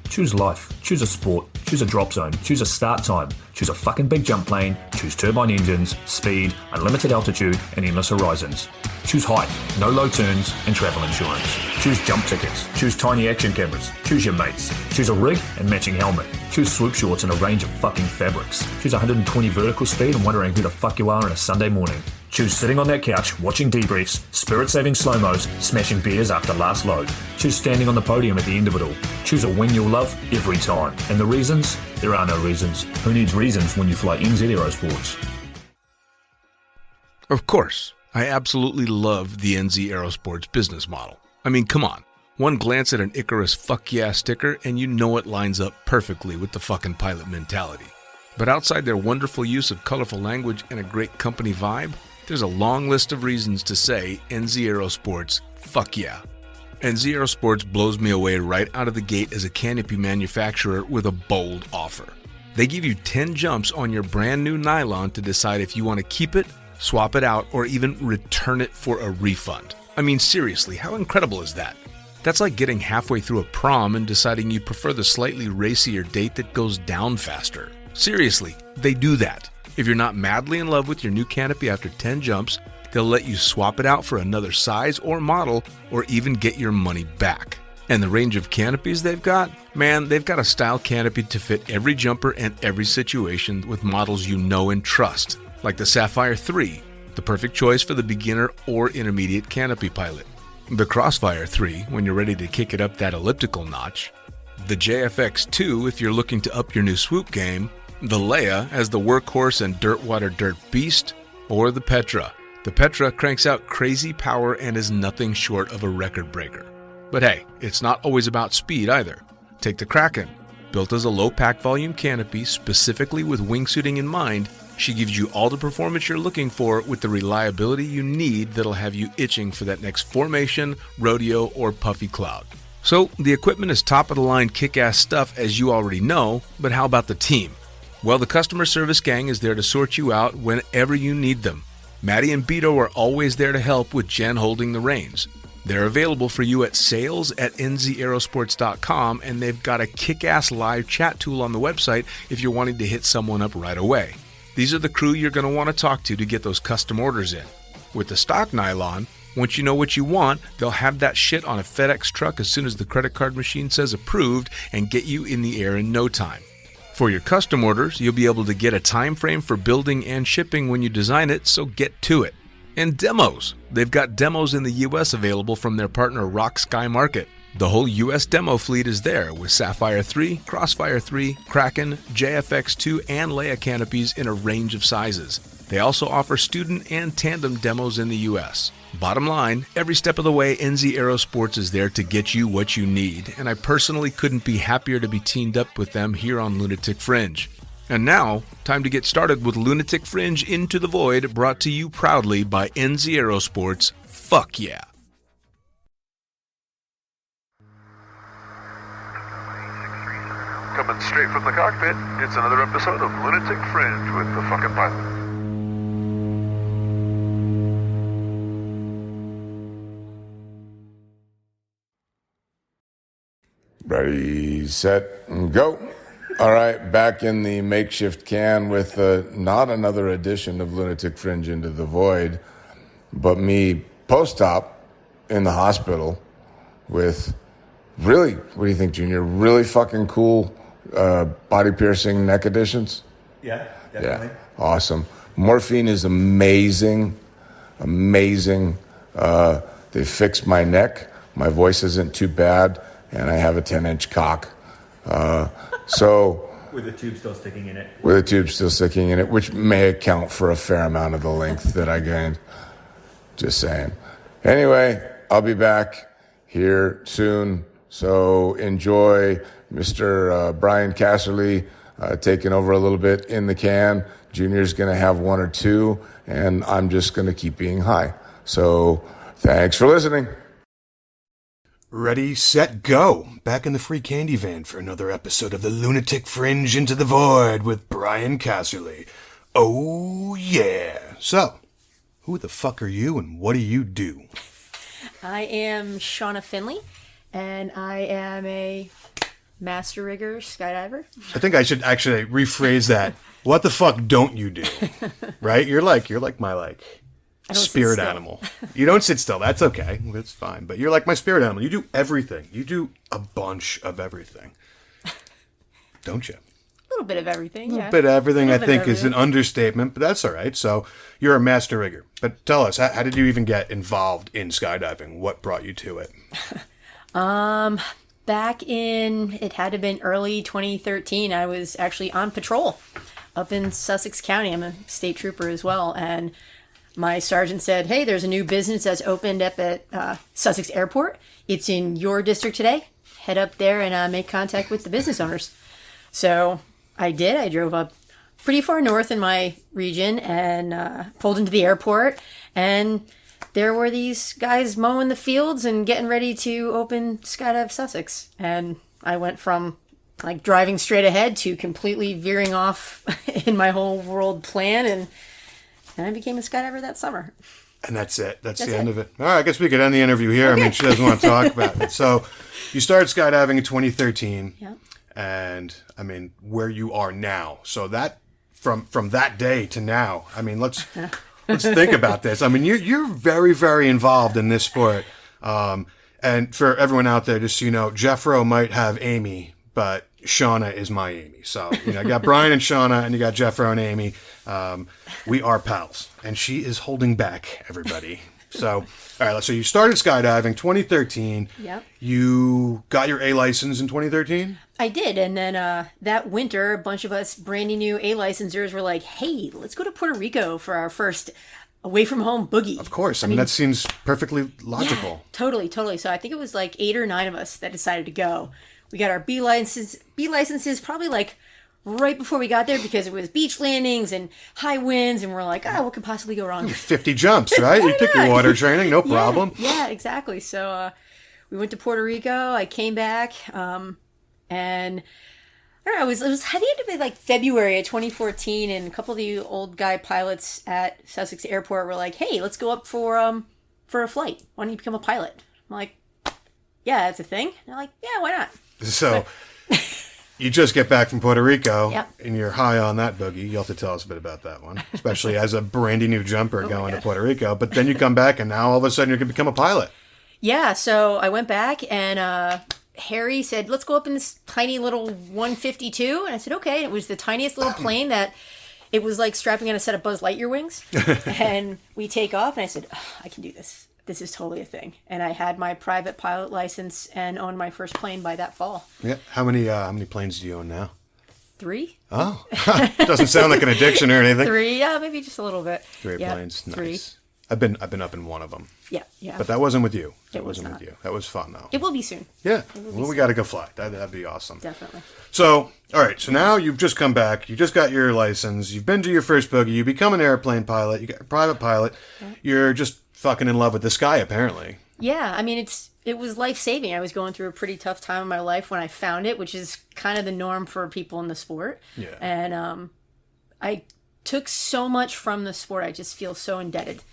Choose life. Choose a sport. Choose a drop zone. Choose a start time. Choose a fucking big jump plane. Choose turbine engines, speed, unlimited altitude, and endless horizons. Choose height, no low turns, and travel insurance. Choose jump tickets. Choose tiny action cameras. Choose your mates. Choose a rig and matching helmet. Choose swoop shorts and a range of fucking fabrics. Choose 120 vertical speed and wondering who the fuck you are on a Sunday morning. Choose sitting on that couch, watching debriefs, spirit-saving slow-mos, smashing beers after last load. Choose standing on the podium at the end of it all. Choose a wing you'll love every time. And the reasons? There are no reasons. Who needs reasons when you fly NZ Aerosports? Of course, I absolutely love the NZ Aerosports business model. I mean, come on. One glance at an Icarus fuck yeah sticker and you know it lines up perfectly with the fucking pilot mentality. But outside their wonderful use of colorful language and a great company vibe, there's a long list of reasons to say NZ Aerosports, fuck yeah. NZ Aerosports blows me away right out of the gate as a canopy manufacturer with a bold offer. They give you 10 jumps on your brand new nylon to decide if you want to keep it, swap it out, or even return it for a refund. I mean, seriously, how incredible is that? That's like getting halfway through a prom and deciding you prefer the slightly racier date that goes down faster. Seriously, they do that. If you're not madly in love with your new canopy after 10 jumps, they'll let you swap it out for another size or model, or even get your money back. And the range of canopies they've got? Man, they've got a style canopy to fit every jumper and every situation with models you know and trust, like the Sapphire 3, the perfect choice for the beginner or intermediate canopy pilot. The Crossfire 3, when you're ready to kick it up that elliptical notch. The JFX 2, if you're looking to up your new swoop game. The Leia as the workhorse and dirtwater dirt beast, or the Petra. The Petra cranks out crazy power and is nothing short of a record breaker. But hey, it's not always about speed either. Take the Kraken. Built as a low pack volume canopy specifically with wingsuiting in mind, she gives you all the performance you're looking for with the reliability you need that'll have you itching for that next formation, rodeo, or puffy cloud. So the equipment is top of the line kick-ass stuff as you already know, but how about the team? Well, the customer service gang is there to sort you out whenever you need them. Maddie and Beto are always there to help with Jen holding the reins. They're available for you at sales@nzaerosports.com, and they've got a kick-ass live chat tool on the website if you're wanting to hit someone up right away. These are the crew you're going to want to talk to get those custom orders in. With the stock nylon, once you know what you want, they'll have that shit on a FedEx truck as soon as the credit card machine says approved and get you in the air in no time. For your custom orders, you'll be able to get a time frame for building and shipping when you design it, so get to it. And demos. They've got demos in the US available from their partner Rock Sky Market. The whole US demo fleet is there with Sapphire 3, Crossfire 3, Kraken, JFX2, and Leia canopies in a range of sizes. They also offer student and tandem demos in the US. Bottom line, every step of the way, NZ Aerosports is there to get you what you need, and I personally couldn't be happier to be teamed up with them here on Lunatic Fringe. And now, time to get started with Lunatic Fringe Into the Void, brought to you proudly by NZ Aerosports. Fuck yeah. Coming straight from the cockpit, it's another episode of Lunatic Fringe with the fucking pilot. Ready, set, and go. All right, back in the makeshift can with not another edition of Lunatic Fringe Into the Void, but me post-op in the hospital with really, what do you think, Junior? Really fucking cool body piercing neck additions? Yeah, definitely. Yeah, awesome. Morphine is amazing. They fixed my neck. My voice isn't too bad. And I have a 10-inch cock. So with the tube still sticking in it. With the tube still sticking in it, which may account for a fair amount of the length that I gained. Just saying. Anyway, I'll be back here soon. So enjoy Mr. Brian Casserly taking over a little bit in the can. Junior's going to have one or two, and I'm just going to keep being high. So thanks for listening. Ready, set, go. Back in the free candy van for another episode of the Lunatic Fringe Into the Void with Brian Casserly. Oh, yeah. So, who the fuck are you and what do you do? I am Shauna Finley, and I am a master rigger skydiver. I think I should actually rephrase that. What the fuck don't you do? Right? You're like my spirit animal. You don't sit still. That's okay. That's fine. But you're like my spirit animal. You do everything. You do a bunch of everything. Don't you? A little bit of everything, A little bit of everything, I think, is an understatement, but that's all right. So you're a master rigger. But tell us, how did you even get involved in skydiving? What brought you to it? Back in, it had to have been early 2013, I was actually on patrol up in Sussex County. I'm a state trooper as well, and my sergeant said, hey, there's a new business that's opened up at Sussex Airport. It's in your district today. Head up there and make contact with the business owners. So I did. I drove up pretty far north in my region and pulled into the airport. And there were these guys mowing the fields and getting ready to open Skydive Sussex. And I went from like driving straight ahead to completely veering off in my whole world plan, and I became a skydiver that summer. And that's it. That's the end of it. All right, I guess we could end the interview here. Okay. I mean, she doesn't want to talk about it. So you started skydiving in 2013. Yeah. And, I mean, where you are now. So that, from that day to now, I mean, let's think about this. I mean, you're very, very involved in this sport. And for everyone out there, just so you know, Jeffro might have Amy, but Shauna is my Amy. So, you know, you got Brian and Shauna, and you got Jeffro and Amy. We are pals, and she is holding back everybody. So, all right, so you started skydiving 2013. Yep. You got your A license in 2013? I did, and then that winter, a bunch of us brandy new A licensers were like, hey, let's go to Puerto Rico for our first away from home boogie. Of course. I mean, that seems perfectly logical. Yeah, totally. So I think it was like 8 or 9 of us that decided to go. We got our B licenses probably like right before we got there because it was beach landings and high winds, and we're like, what could possibly go wrong? 50 jumps, right? You took your water training, no problem. Yeah, exactly. So we went to Puerto Rico. I came back, and I don't know. It was heading into like February of 2014, and a couple of the old guy pilots at Sussex Airport were like, "Hey, let's go up for a flight. Why don't you become a pilot?" I'm like, "Yeah, that's a thing." And they're like, "Yeah, why not?" So you just get back from Puerto Rico, Yep. And you're high on that boogie. You'll have to tell us a bit about that one, especially as a brandy new jumper going to Puerto Rico. But then you come back, and now all of a sudden you're going to become a pilot. Yeah, so I went back, and Harry said, let's go up in this tiny little 152. And I said, okay. And it was the tiniest little plane that it was like strapping on a set of Buzz Lightyear wings. And we take off, and I said, I can do this. This is totally a thing. And I had my private pilot license and owned my first plane by that fall. Yeah. How many planes do you own now? 3. Oh, doesn't sound like an addiction or anything. 3, yeah, maybe just a little bit. 3 planes, nice. 3. I've been up in one of them. Yeah. But that wasn't with you. It was wasn't not. with you. That was fun though. It will be soon. Yeah. Well, we got to go fly. That'd be awesome. Definitely. So, all right. So now you've just come back. You just got your license. You've been to your first boogie. You become an airplane pilot. You got a private pilot. Yeah. You're just fucking in love with the sky, apparently. Yeah. I mean, it was life-saving. I was going through a pretty tough time in my life when I found it, which is kind of the norm for people in the sport. Yeah. And I took so much from the sport. I just feel so indebted.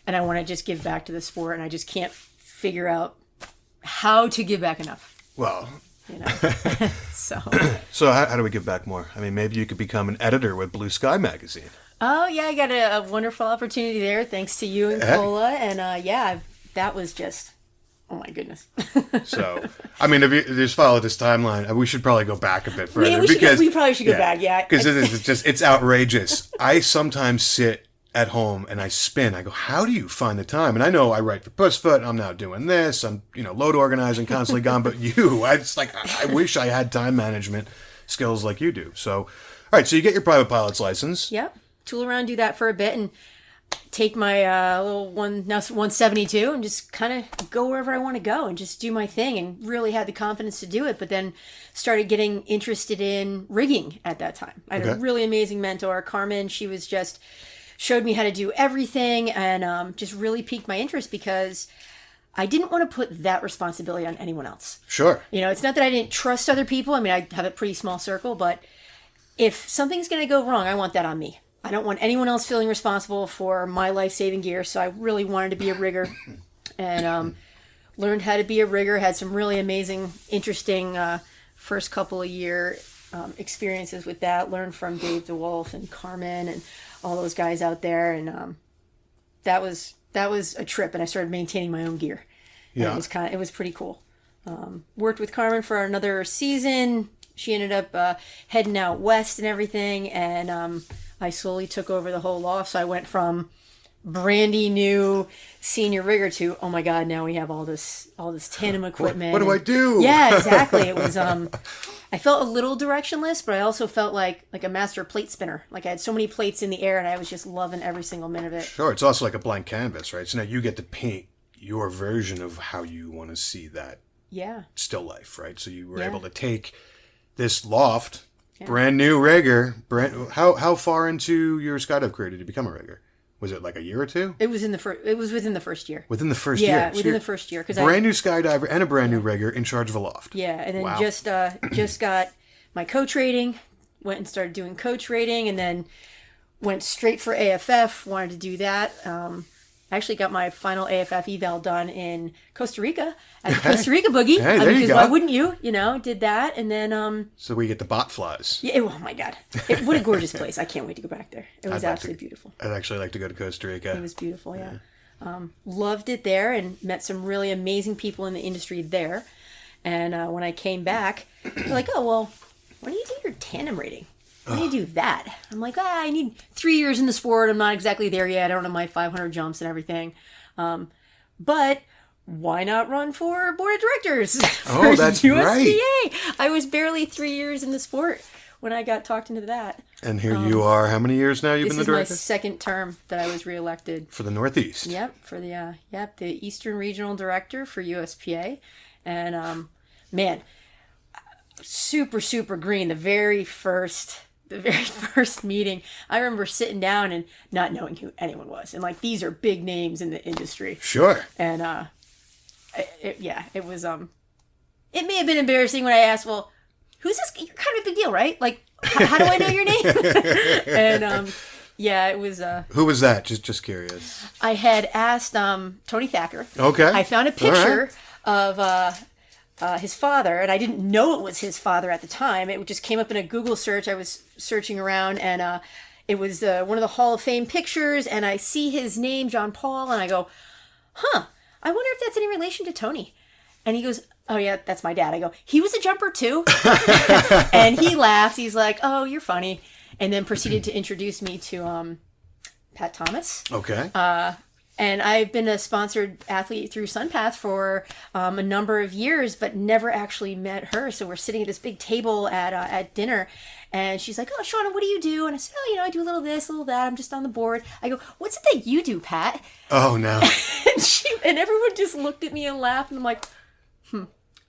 And I want to just give back to the sport, and I just can't figure out how to give back enough. Well, you know. So how do we give back more? I mean, maybe you could become an editor with Blue Sky magazine. Oh yeah, I got a wonderful opportunity there, thanks to you and Cola, and that was just, oh my goodness. So, I mean, if you just follow this timeline, we should probably go back a bit further. We probably should go back, yeah. Because it's outrageous. I sometimes sit at home and I spin. I go, how do you find the time? And I know I write for Pussfoot. I'm now doing this. I'm, load organizing, constantly gone. But I wish I had time management skills like you do. So, all right. So you get your private pilot's license. Yep. Tool around, do that for a bit, and take my little 172 and just kind of go wherever I want to go and just do my thing, and really had the confidence to do it. But then started getting interested in rigging at that time. I had a really amazing mentor, Carmen. She was just showed me how to do everything, and just really piqued my interest because I didn't want to put that responsibility on anyone else. Sure. You know, it's not that I didn't trust other people. I mean, I have a pretty small circle, but if something's going to go wrong, I want that on me. I don't want anyone else feeling responsible for my life-saving gear. So I really wanted to be a rigger and learned how to be a rigger. Had some really amazing, interesting first couple of year experiences with that. Learned from Dave DeWolf and Carmen and all those guys out there. And that was a trip. And I started maintaining my own gear. And Yeah. it was pretty cool. Worked with Carmen for another season. She ended up heading out west and everything. And I slowly took over the whole loft. So I went from brandy new senior rigger to, oh my God, now we have all this tandem equipment. What do I do? Yeah, exactly. It was, I felt a little directionless, but I also felt like a master plate spinner. Like I had so many plates in the air and I was just loving every single minute of it. Sure. It's also like a blank canvas, right? So now you get to paint your version of how you want to see that Yeah. still life, right? So you were Yeah. able to take this loft, brand new rigger. How far into your skydive career did you become a rigger? Was it like a year or two? It was within the first year. Within the first year? Yeah, So within you're the first year. brand new skydiver and a brand new rigger in charge of a loft. Yeah, and then Wow. just got my coach rating, went and started doing coach rating, and then went straight for AFF, wanted to do that. I actually got my final AFF eval done in Costa Rica at the Costa Rica Boogie. Hey, there you because go. why wouldn't you? You know, did that, and then So we get the bot flies. yeah, oh my God, what a gorgeous place! I can't wait to go back there. It was absolutely beautiful. I'd actually like to go to Costa Rica. It was beautiful, yeah. Loved it there and met some really amazing people in the industry there. And when I came back, they're like, oh, well, when do you do your tandem rating? When do you do that? I'm like, I need 3 years in the sport. I'm not exactly there yet. I don't have my 500 jumps and everything. But why not run for board of directors? Oh, that's USPA? right. I was barely 3 years in the sport when I got talked into that. And here you are. How many years now you've This been the is my director? second term that I was reelected. For the Northeast. Yep, for the the Eastern Regional Director for USPA, and man, super green. The very first meeting, I remember sitting down and not knowing who anyone was, and like these are big names in the industry, Sure. and it was it may have been embarrassing when I asked, well, who's this? You're kind of a big deal, right? Like, how do I know your name? And yeah, it was. Who was that? Just curious. I had asked Tony Thacker. Okay. I found a picture of his father, and I didn't know it was his father at the time. It just came up in a Google search. I was searching around, and it was one of the Hall of Fame pictures, and I see his name, John Paul, and I go, huh, I wonder if that's any relation to Tony. And he goes, oh yeah, that's my dad. I go, he was a jumper too? And he laughed. He's like, oh, you're funny. And then proceeded to introduce me to Pat Thomas. Okay. And I've been a sponsored athlete through SunPath for a number of years, but never actually met her. So we're sitting at this big table at dinner, and she's like, oh, Shauna, what do you do? And I said, oh, I do a little this, a little that. I'm just on the board. I go, what's it that you do, Pat? Oh, no. And everyone just looked at me and laughed, and I'm like,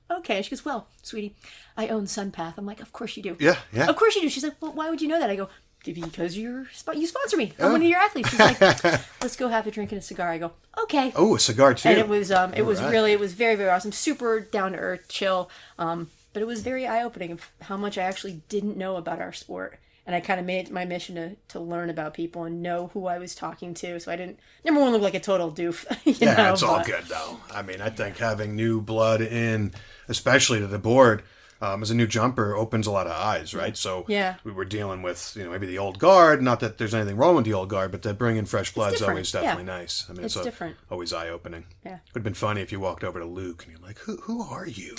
okay. She goes, well, sweetie, I own SunPath. I'm like, of course you do. Yeah. Of course you do. She's like, well, why would you know that? I go, because you sponsor me. I'm one of your athletes. She's like, let's go have a drink and a cigar. I go, okay. Oh, a cigar too. And it was right. really, it was very, very awesome. Super down to earth, chill. But it was very eye opening of how much I actually didn't know about our sport. And I kind of made it my mission to learn about people and know who I was talking to. So I didn't, number one, look like a total doof. Yeah, it's all good though. I mean, I think having new blood in, especially to the board, as a new jumper, opens a lot of eyes, right? So Yeah. we were dealing with, maybe the old guard. Not that there's anything wrong with the old guard, but to bring in fresh blood is different, always definitely yeah. nice. I mean, It's different. always eye opening. Yeah. Would have been funny if you walked over to Luke and you're like, "Who are you?"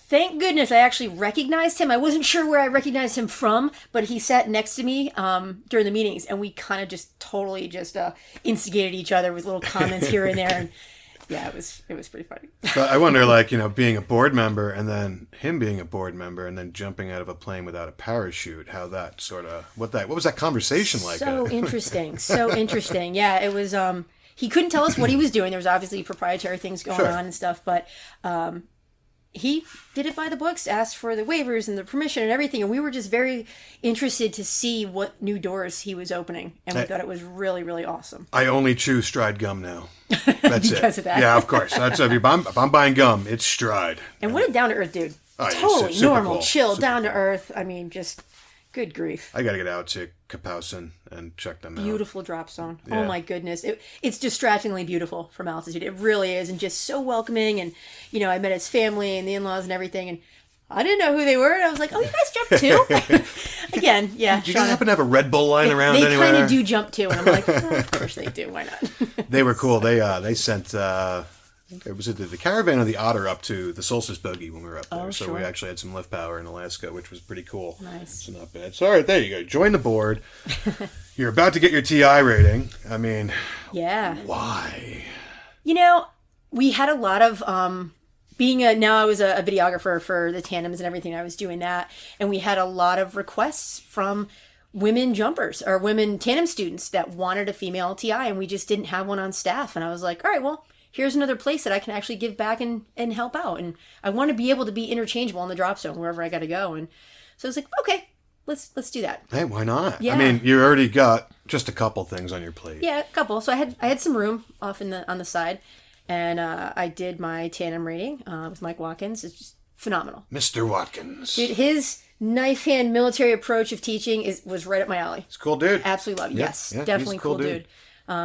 Thank goodness I actually recognized him. I wasn't sure where I recognized him from, but he sat next to me during the meetings, and we kind of just totally just instigated each other with little comments here and there. And yeah, it was pretty funny. But I wonder, being a board member and then him being a board member and then jumping out of a plane without a parachute, how that sort of, what was that conversation like? So interesting. Yeah, it was, he couldn't tell us what he was doing. There was obviously proprietary things going Sure. on and stuff, but he did it by the books, asked for the waivers and the permission and everything. And we were just very interested to see what new doors he was opening. And we thought it was really, really awesome. I only chew stride gum now. That's Because it. of that. Yeah, of course. That's if I'm buying gum, it's Stride. And what a down to earth dude. Oh, yeah, Totally super normal, cool. chill, Super down to earth. I mean, just good grief. I got to get out to Kapowsin and check them out. Beautiful drop zone. Yeah. Oh my goodness. It's distractingly beautiful from altitude. It really is. And just so welcoming. And, you know, I met his family and the in-laws and everything. And I didn't know who they were. And I was like, oh, you guys jump too? Again, yeah. Do you guys happen to have a Red Bull line around They anywhere? kind of do jump too. And I'm like, oh, of course they do. Why not? They were cool. They sent was it the caravan of the Otter up to the Solstice Bogey when we were up there. So sure. we actually had some lift power in Alaska, which was pretty cool. Nice. So not bad. So all right, there you go. Join the board. You're about to get your TI rating. I mean, Yeah. why? You know, we had a lot of now I was a videographer for the tandems and everything. I was doing that, and we had a lot of requests from women jumpers or women tandem students that wanted a female TI, and we just didn't have one on staff. And I was like, all right, well, here's another place that I can actually give back and help out. And I want to be able to be interchangeable on the drop zone wherever I got to go. And so I was like, okay, let's do that. Hey, why not? Yeah. I mean, you already got just a couple things on your plate. Yeah, a couple. So I had some room off on the side, and I did my tandem rating with Mike Watkins. It's just phenomenal. Mr. Watkins. Dude, his knife hand military approach of teaching was right up my alley. He's a cool dude. Absolutely love it. Yeah, Yes, yeah, definitely he's a cool cool dude.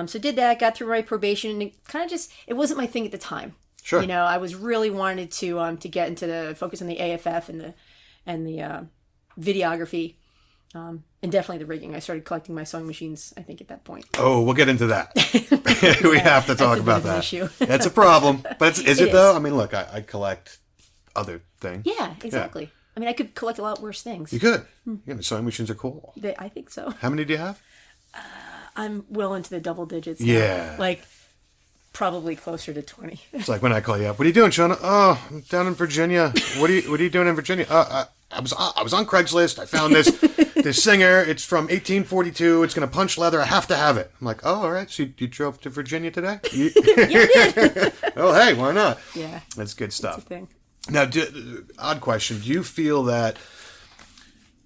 So did that, got through my probation, and it kind of just, it wasn't my thing at the time. Sure. You know, I was really wanted to get into the focus on the AFF and the videography, and definitely the rigging. I started collecting my sewing machines, I think, at that point. Oh, we'll get into that. We have to talk a bit about of an that. issue. That's a problem. But is It it though? is. I mean, look, I collect other things. Yeah, exactly. I mean, I could collect a lot worse things. You could. Yeah, the sewing machines are cool. I think so. How many do you have? I'm well into the double digits now. Yeah. Like, probably closer to 20. It's like when I call you up. What are you doing, Shauna? Oh, I'm down in Virginia. What are you doing in Virginia? I was on Craigslist. I found this singer. It's from 1842. It's gonna punch leather. I have to have it. I'm like, oh, all right. So you drove to Virginia today? You did. Oh, hey, why not? Yeah. That's good That's stuff. a thing. Now, odd question. Do you feel that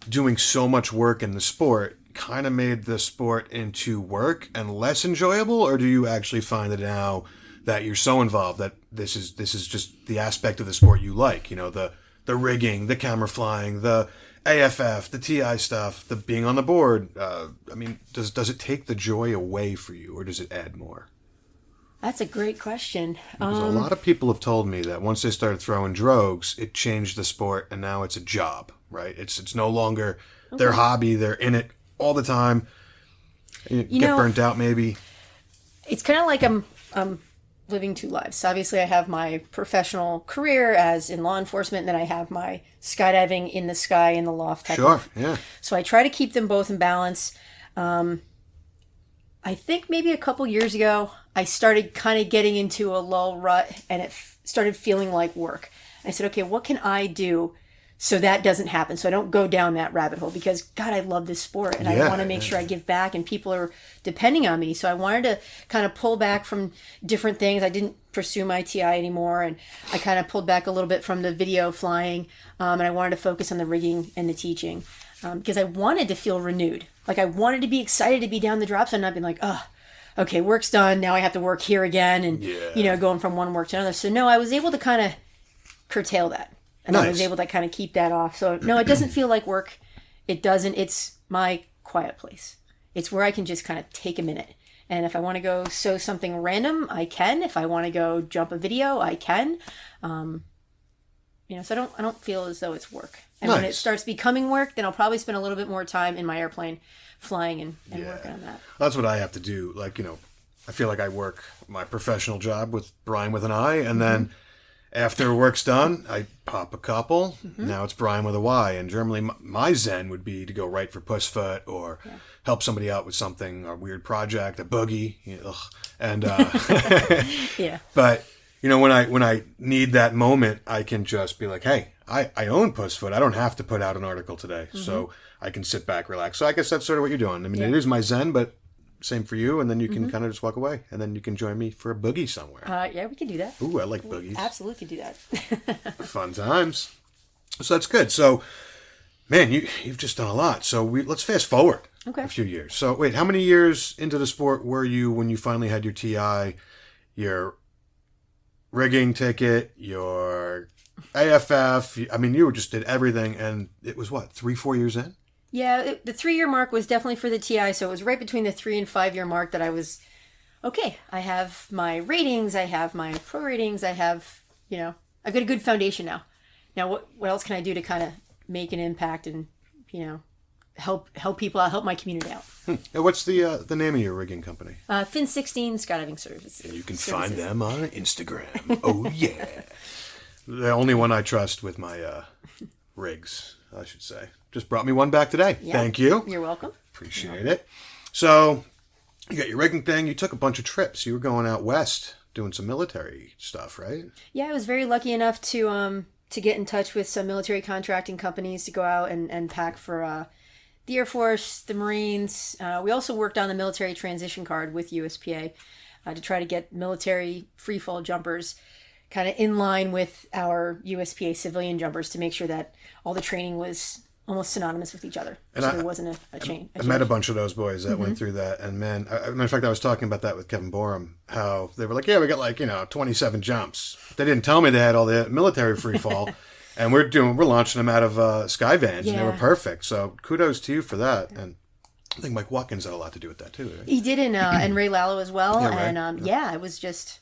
doing so much work in the sport kind of made the sport into work and less enjoyable, or do you actually find that now that you're so involved that this is just the aspect of the sport you like? You know, the rigging, the camera flying, the AFF, the TI stuff, the being on the board. I mean, does it take the joy away for you, or does it add more? That's a great question. Because a lot of people have told me that once they started throwing drogues, it changed the sport, and now it's a job, right? It's no longer their hobby. They're in it all the time. You get burnt out, maybe. It's kind of like I'm living two lives. Obviously, I have my professional career as in law enforcement, and then I have my skydiving in the sky, in the loft type Sure, of. yeah. So I try to keep them both in balance. I think maybe a couple years ago, I started kind of getting into a lull rut, and it started feeling like work. I said, okay, what can I do so that doesn't happen, so I don't go down that rabbit hole? Because, God, I love this sport, and I want to make sure I give back, and people are depending on me. So I wanted to kind of pull back from different things. I didn't pursue my TI anymore, and I kind of pulled back a little bit from the video flying, and I wanted to focus on the rigging and the teaching, because I wanted to feel renewed. Like, I wanted to be excited to be down the drop zone, and not being like, oh, okay, work's done, now I have to work here again, and, going from one work to another. So, no, I was able to kind of curtail that. And I was able to kind of keep that off. So, no, it doesn't feel like work. It doesn't. It's my quiet place. It's where I can just kind of take a minute. And if I want to go sew something random, I can. If I want to go jump a video, I can. So I don't feel as though it's work. And when it starts becoming work, then I'll probably spend a little bit more time in my airplane flying and working on that. That's what I have to do. Like, I feel like I work my professional job with Brian with an I, and then after work's done, I pop a couple. Now it's Brian with a Y. And generally, my zen would be to go right for Pussfoot or help somebody out with something, a weird project, a boogie. And but when I need that moment, I can just be like, hey, I own Pussfoot. I don't have to put out an article today, so I can sit back, relax. So I guess that's sort of what you're doing. I mean, it is my zen, but same for you, and then you can kind of just walk away, and then you can join me for a boogie somewhere. Yeah, we can do that. Ooh, I like boogies. Absolutely can do that. Fun times. So that's good. So, man, you've just done a lot. So let's fast forward a few years. So wait, how many years into the sport were you when you finally had your TI? your rigging ticket, your AFF. I mean, you just did everything, and it was what, 3-4 years in? Yeah, the 3-year mark was definitely for the TI, so it was right between the 3 and 5 year mark that I was, okay, I have my ratings, I have my pro ratings, I have, I've got a good foundation now. Now, what else can I do to kind of make an impact and, help people out, help my community out? What's the name of your rigging company? Fin 16 Skydiving Services. And you can find them on Instagram. Oh, yeah. The only one I trust with my rigs, I should say. Just brought me one back today. Yeah. Thank you. You're welcome. Appreciate it. So, you got your rigging thing. You took a bunch of trips. You were going out west doing some military stuff, right? Yeah, I was very lucky enough to get in touch with some military contracting companies to go out and pack for the Air Force, the Marines. We also worked on the military transition card with USPA to try to get military freefall jumpers kind of in line with our USPA civilian jumpers to make sure that all the training was almost synonymous with each other. And there wasn't a change. I met a bunch of those boys that went through that. And man, matter of fact, I was talking about that with Kevin Borum, how they were like, yeah, we got 27 jumps. They didn't tell me they had all the military free fall. And we're launching them out of Skyvans, and they were perfect. So kudos to you for that. And I think Mike Watkins had a lot to do with that too. Right? He did, and Ray Lallo as well. Yeah, right. And it was just,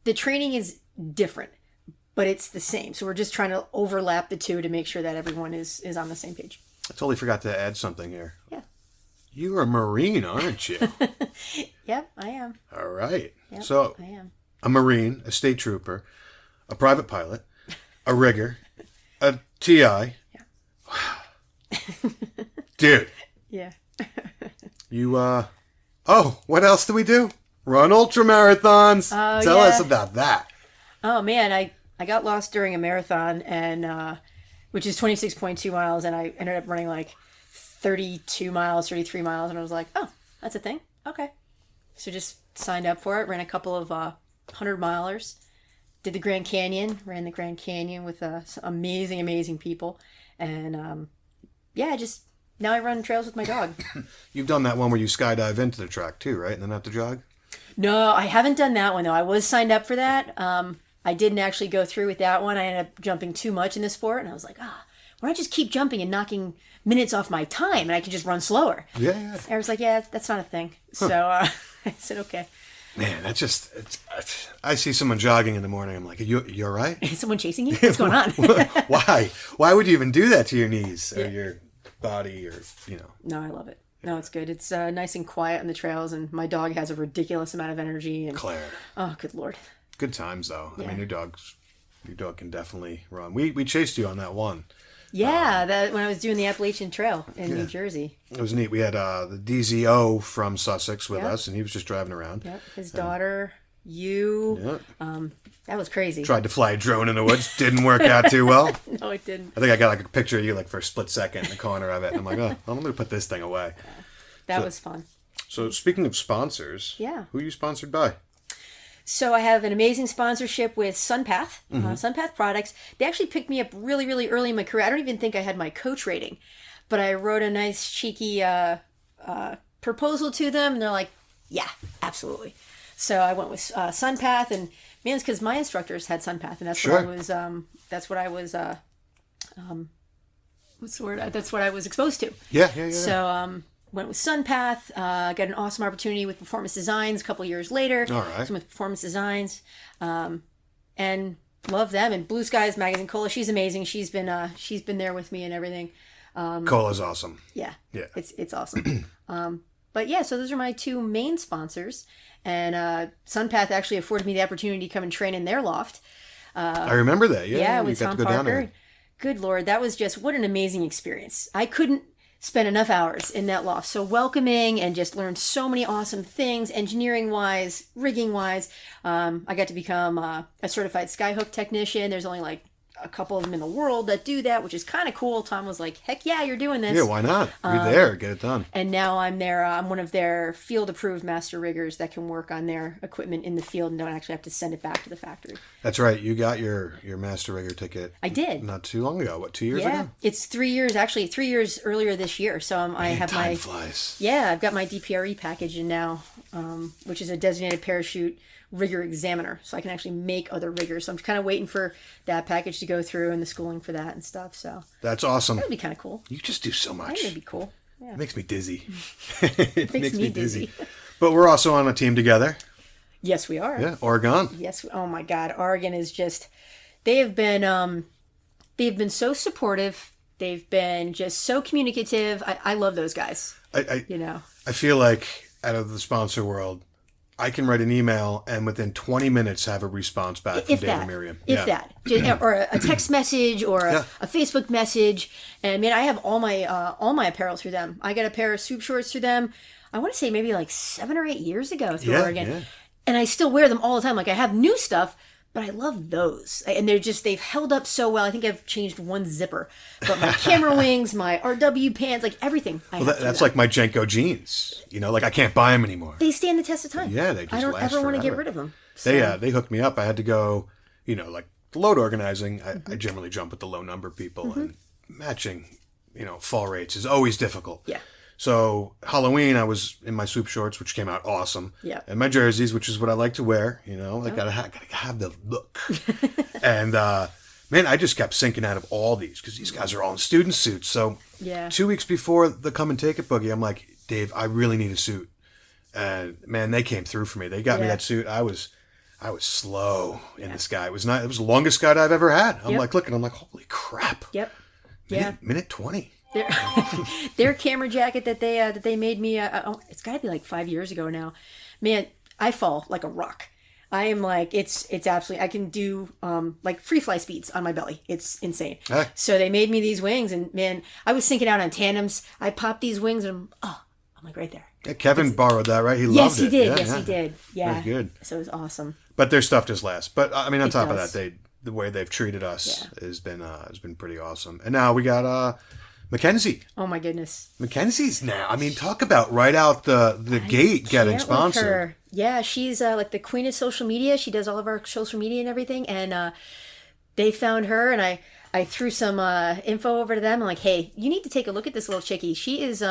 the training is different, but it's the same. So we're just trying to overlap the two to make sure that everyone is on the same page. I totally forgot to add something here. Yeah. You're a Marine, aren't you? Yep, I am. All right. Yep, So I am. a Marine, a state trooper, a private pilot, a rigger, a TI. Yeah. Dude. Yeah. You, what else do we do? Run ultra marathons. Tell us about that. Oh man, I got lost during a marathon, and which is 26.2 miles, and I ended up running like 32 miles, 33 miles, and I was like, oh, that's a thing? Okay. So just signed up for it, ran a couple of 100-milers, did the Grand Canyon, ran the Grand Canyon with some amazing, amazing people, and now I run trails with my dog. You've done that one where you skydive into the track too, right? And then have to jog? No, I haven't done that one though. I was signed up for that. I didn't actually go through with that one. I ended up jumping too much in the sport, and I was like, why don't I just keep jumping and knocking minutes off my time, and I can just run slower? Yeah. I was like, yeah, that's not a thing. Huh. So I said, okay. Man, I see someone jogging in the morning. I'm like, are you all right? Is someone chasing you? What's going on? Why? Why would you even do that to your knees or your body or, No, I love it. No, it's good. It's nice and quiet on the trails, and my dog has a ridiculous amount of energy. And Claire. Oh, good Lord. Good times, though. Yeah. I mean, your dog can definitely run. We chased you on that one. Yeah, when I was doing the Appalachian Trail in New Jersey. It was neat. We had the DZO from Sussex with us, and he was just driving around. Yep, his daughter, you. Yep. That was crazy. Tried to fly a drone in the woods. Didn't work out too well. No, it didn't. I think I got like a picture of you like for a split second in the corner of it. And I'm like, I'm going to put this thing away. That was fun. So speaking of sponsors, who are you sponsored by? So I have an amazing sponsorship with Sunpath, Sunpath Products. They actually picked me up really, really early in my career. I don't even think I had my coach rating, but I wrote a nice cheeky proposal to them, and they're like, yeah, absolutely. So I went with Sunpath, and man, it's because my instructors had Sunpath, and that's what I was. What's the word? That's what I was exposed to. Yeah. So went with Sunpath. Got an awesome opportunity with Performance Designs a couple years later. All right. So with Performance Designs, and love them. And Blue Skies Magazine, Cola, she's amazing. She's been there with me and everything. Cola's awesome. Yeah. It's awesome. But yeah, so those are my two main sponsors, and Sunpath actually afforded me the opportunity to come and train in their loft. I remember that. Yeah, with you got Tom to go down Parker. there. Good Lord, that was just what an amazing experience. I couldn't spend enough hours in that loft. So welcoming, and just learned so many awesome things, engineering wise, rigging wise. I got to become a certified skyhook technician. There's only like a couple of them in the world that do that, which is kind of cool. Tom was like, heck yeah, you're doing this. Yeah, why not? You're there, get it done. And now I'm there. I'm one of their field approved master riggers that can work on their equipment in the field and don't actually have to send it back to the factory. That's right. You got your master rigger ticket. I did. Not too long ago. What, 2 years ago? ago? It's 3 years, actually 3 years earlier this year. So I have time my flies. Yeah, I've got my DPRE package in now, which is a designated parachute rigger examiner, so I can actually make other riggers. So I'm kind of waiting for that package to go through and the schooling for that and stuff. So That's awesome. that would be kind of cool. You just do so much. That would be cool. Yeah. It makes me dizzy. It makes me dizzy. But we're also on a team together. Yes, we are. Yeah, Oregon. Yes. Oh my God, Oregon is just. They've been so supportive. They've been just so communicative. I love those guys. I feel like out of the sponsor world, I can write an email and within 20 minutes have a response back from Dave and Miriam. If that. Or a text message or a Facebook message. And man, I have all my apparel through them. I got a pair of swoop shorts through them. I want to say maybe like 7 or 8 years ago through Oregon. Yeah. And I still wear them all the time. Like I have new stuff, but I love those. And they've held up so well. I think I've changed one zipper. But my camera wings, my RW pants, like everything. That's like my Jenko jeans. Like I can't buy them anymore. They stand the test of time. Yeah, they just last I don't ever want to get rid of them. So. They hooked me up. I had to go, like load organizing. I generally jump with the low number people and matching, fall rates is always difficult. Yeah. So Halloween, I was in my swoop shorts, which came out awesome. Yeah. And my jerseys, which is what I like to wear. I gotta have the look. And man, I just kept sinking out of all these because these guys are all in student suits. So 2 weeks before the Come and Take It boogie, I'm like, Dave, I really need a suit. And man, they came through for me. They got me that suit. I was slow in the sky. It was the longest sky I've ever had. I'm like looking. I'm like, holy crap. Yep. Minute 20. Their camera jacket that they made me, it's got to be like 5 years ago now. Man, I fall like a rock. I am like, it's absolutely, I can do like free fly speeds on my belly. It's insane. So they made me these wings and man, I was sinking out on tandems. I popped these wings and I'm like right there. Yeah, Kevin borrowed that, right? He loved it. He did. Yes, he did. Yeah. Very good. So it was awesome. But their stuff just lasts. But I mean, on top of that, the way they've treated us has been pretty awesome. And now we got Mackenzie. Oh my goodness. Mackenzie's now. I mean, talk about right out the gate getting sponsored. Yeah, she's like the queen of social media. She does all of our social media and everything. And they found her, and I threw some info over to them. I'm like, hey, you need to take a look at this little chickie. She is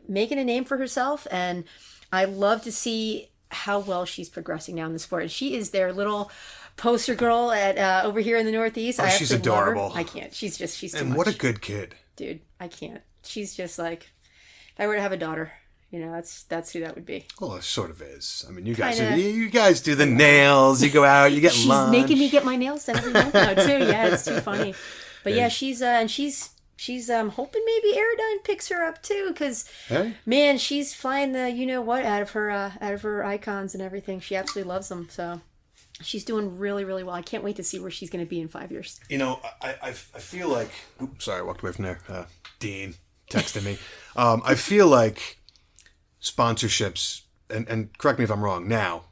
making a name for herself, and I love to see how well she's progressing now in the sport. And she is their little poster girl at over here in the Northeast. Oh, she's adorable. I can't. She's too and much. What a good kid. Dude, I can't. She's just like, if I were to have a daughter, that's who that would be. Well, it sort of is. I mean, you guys do the nails. You go out, you get lunch. She's making me get my nails done every month now too. Yeah, it's too funny. But yeah, she's hoping maybe Aerodyne picks her up too, because man, she's flying the out of her icons and everything. She absolutely loves them. So she's doing really, really well. I can't wait to see where she's going to be in 5 years. I feel like... Oops, sorry, I walked away from there. Dean texted me. I feel like sponsorships, and correct me if I'm wrong now,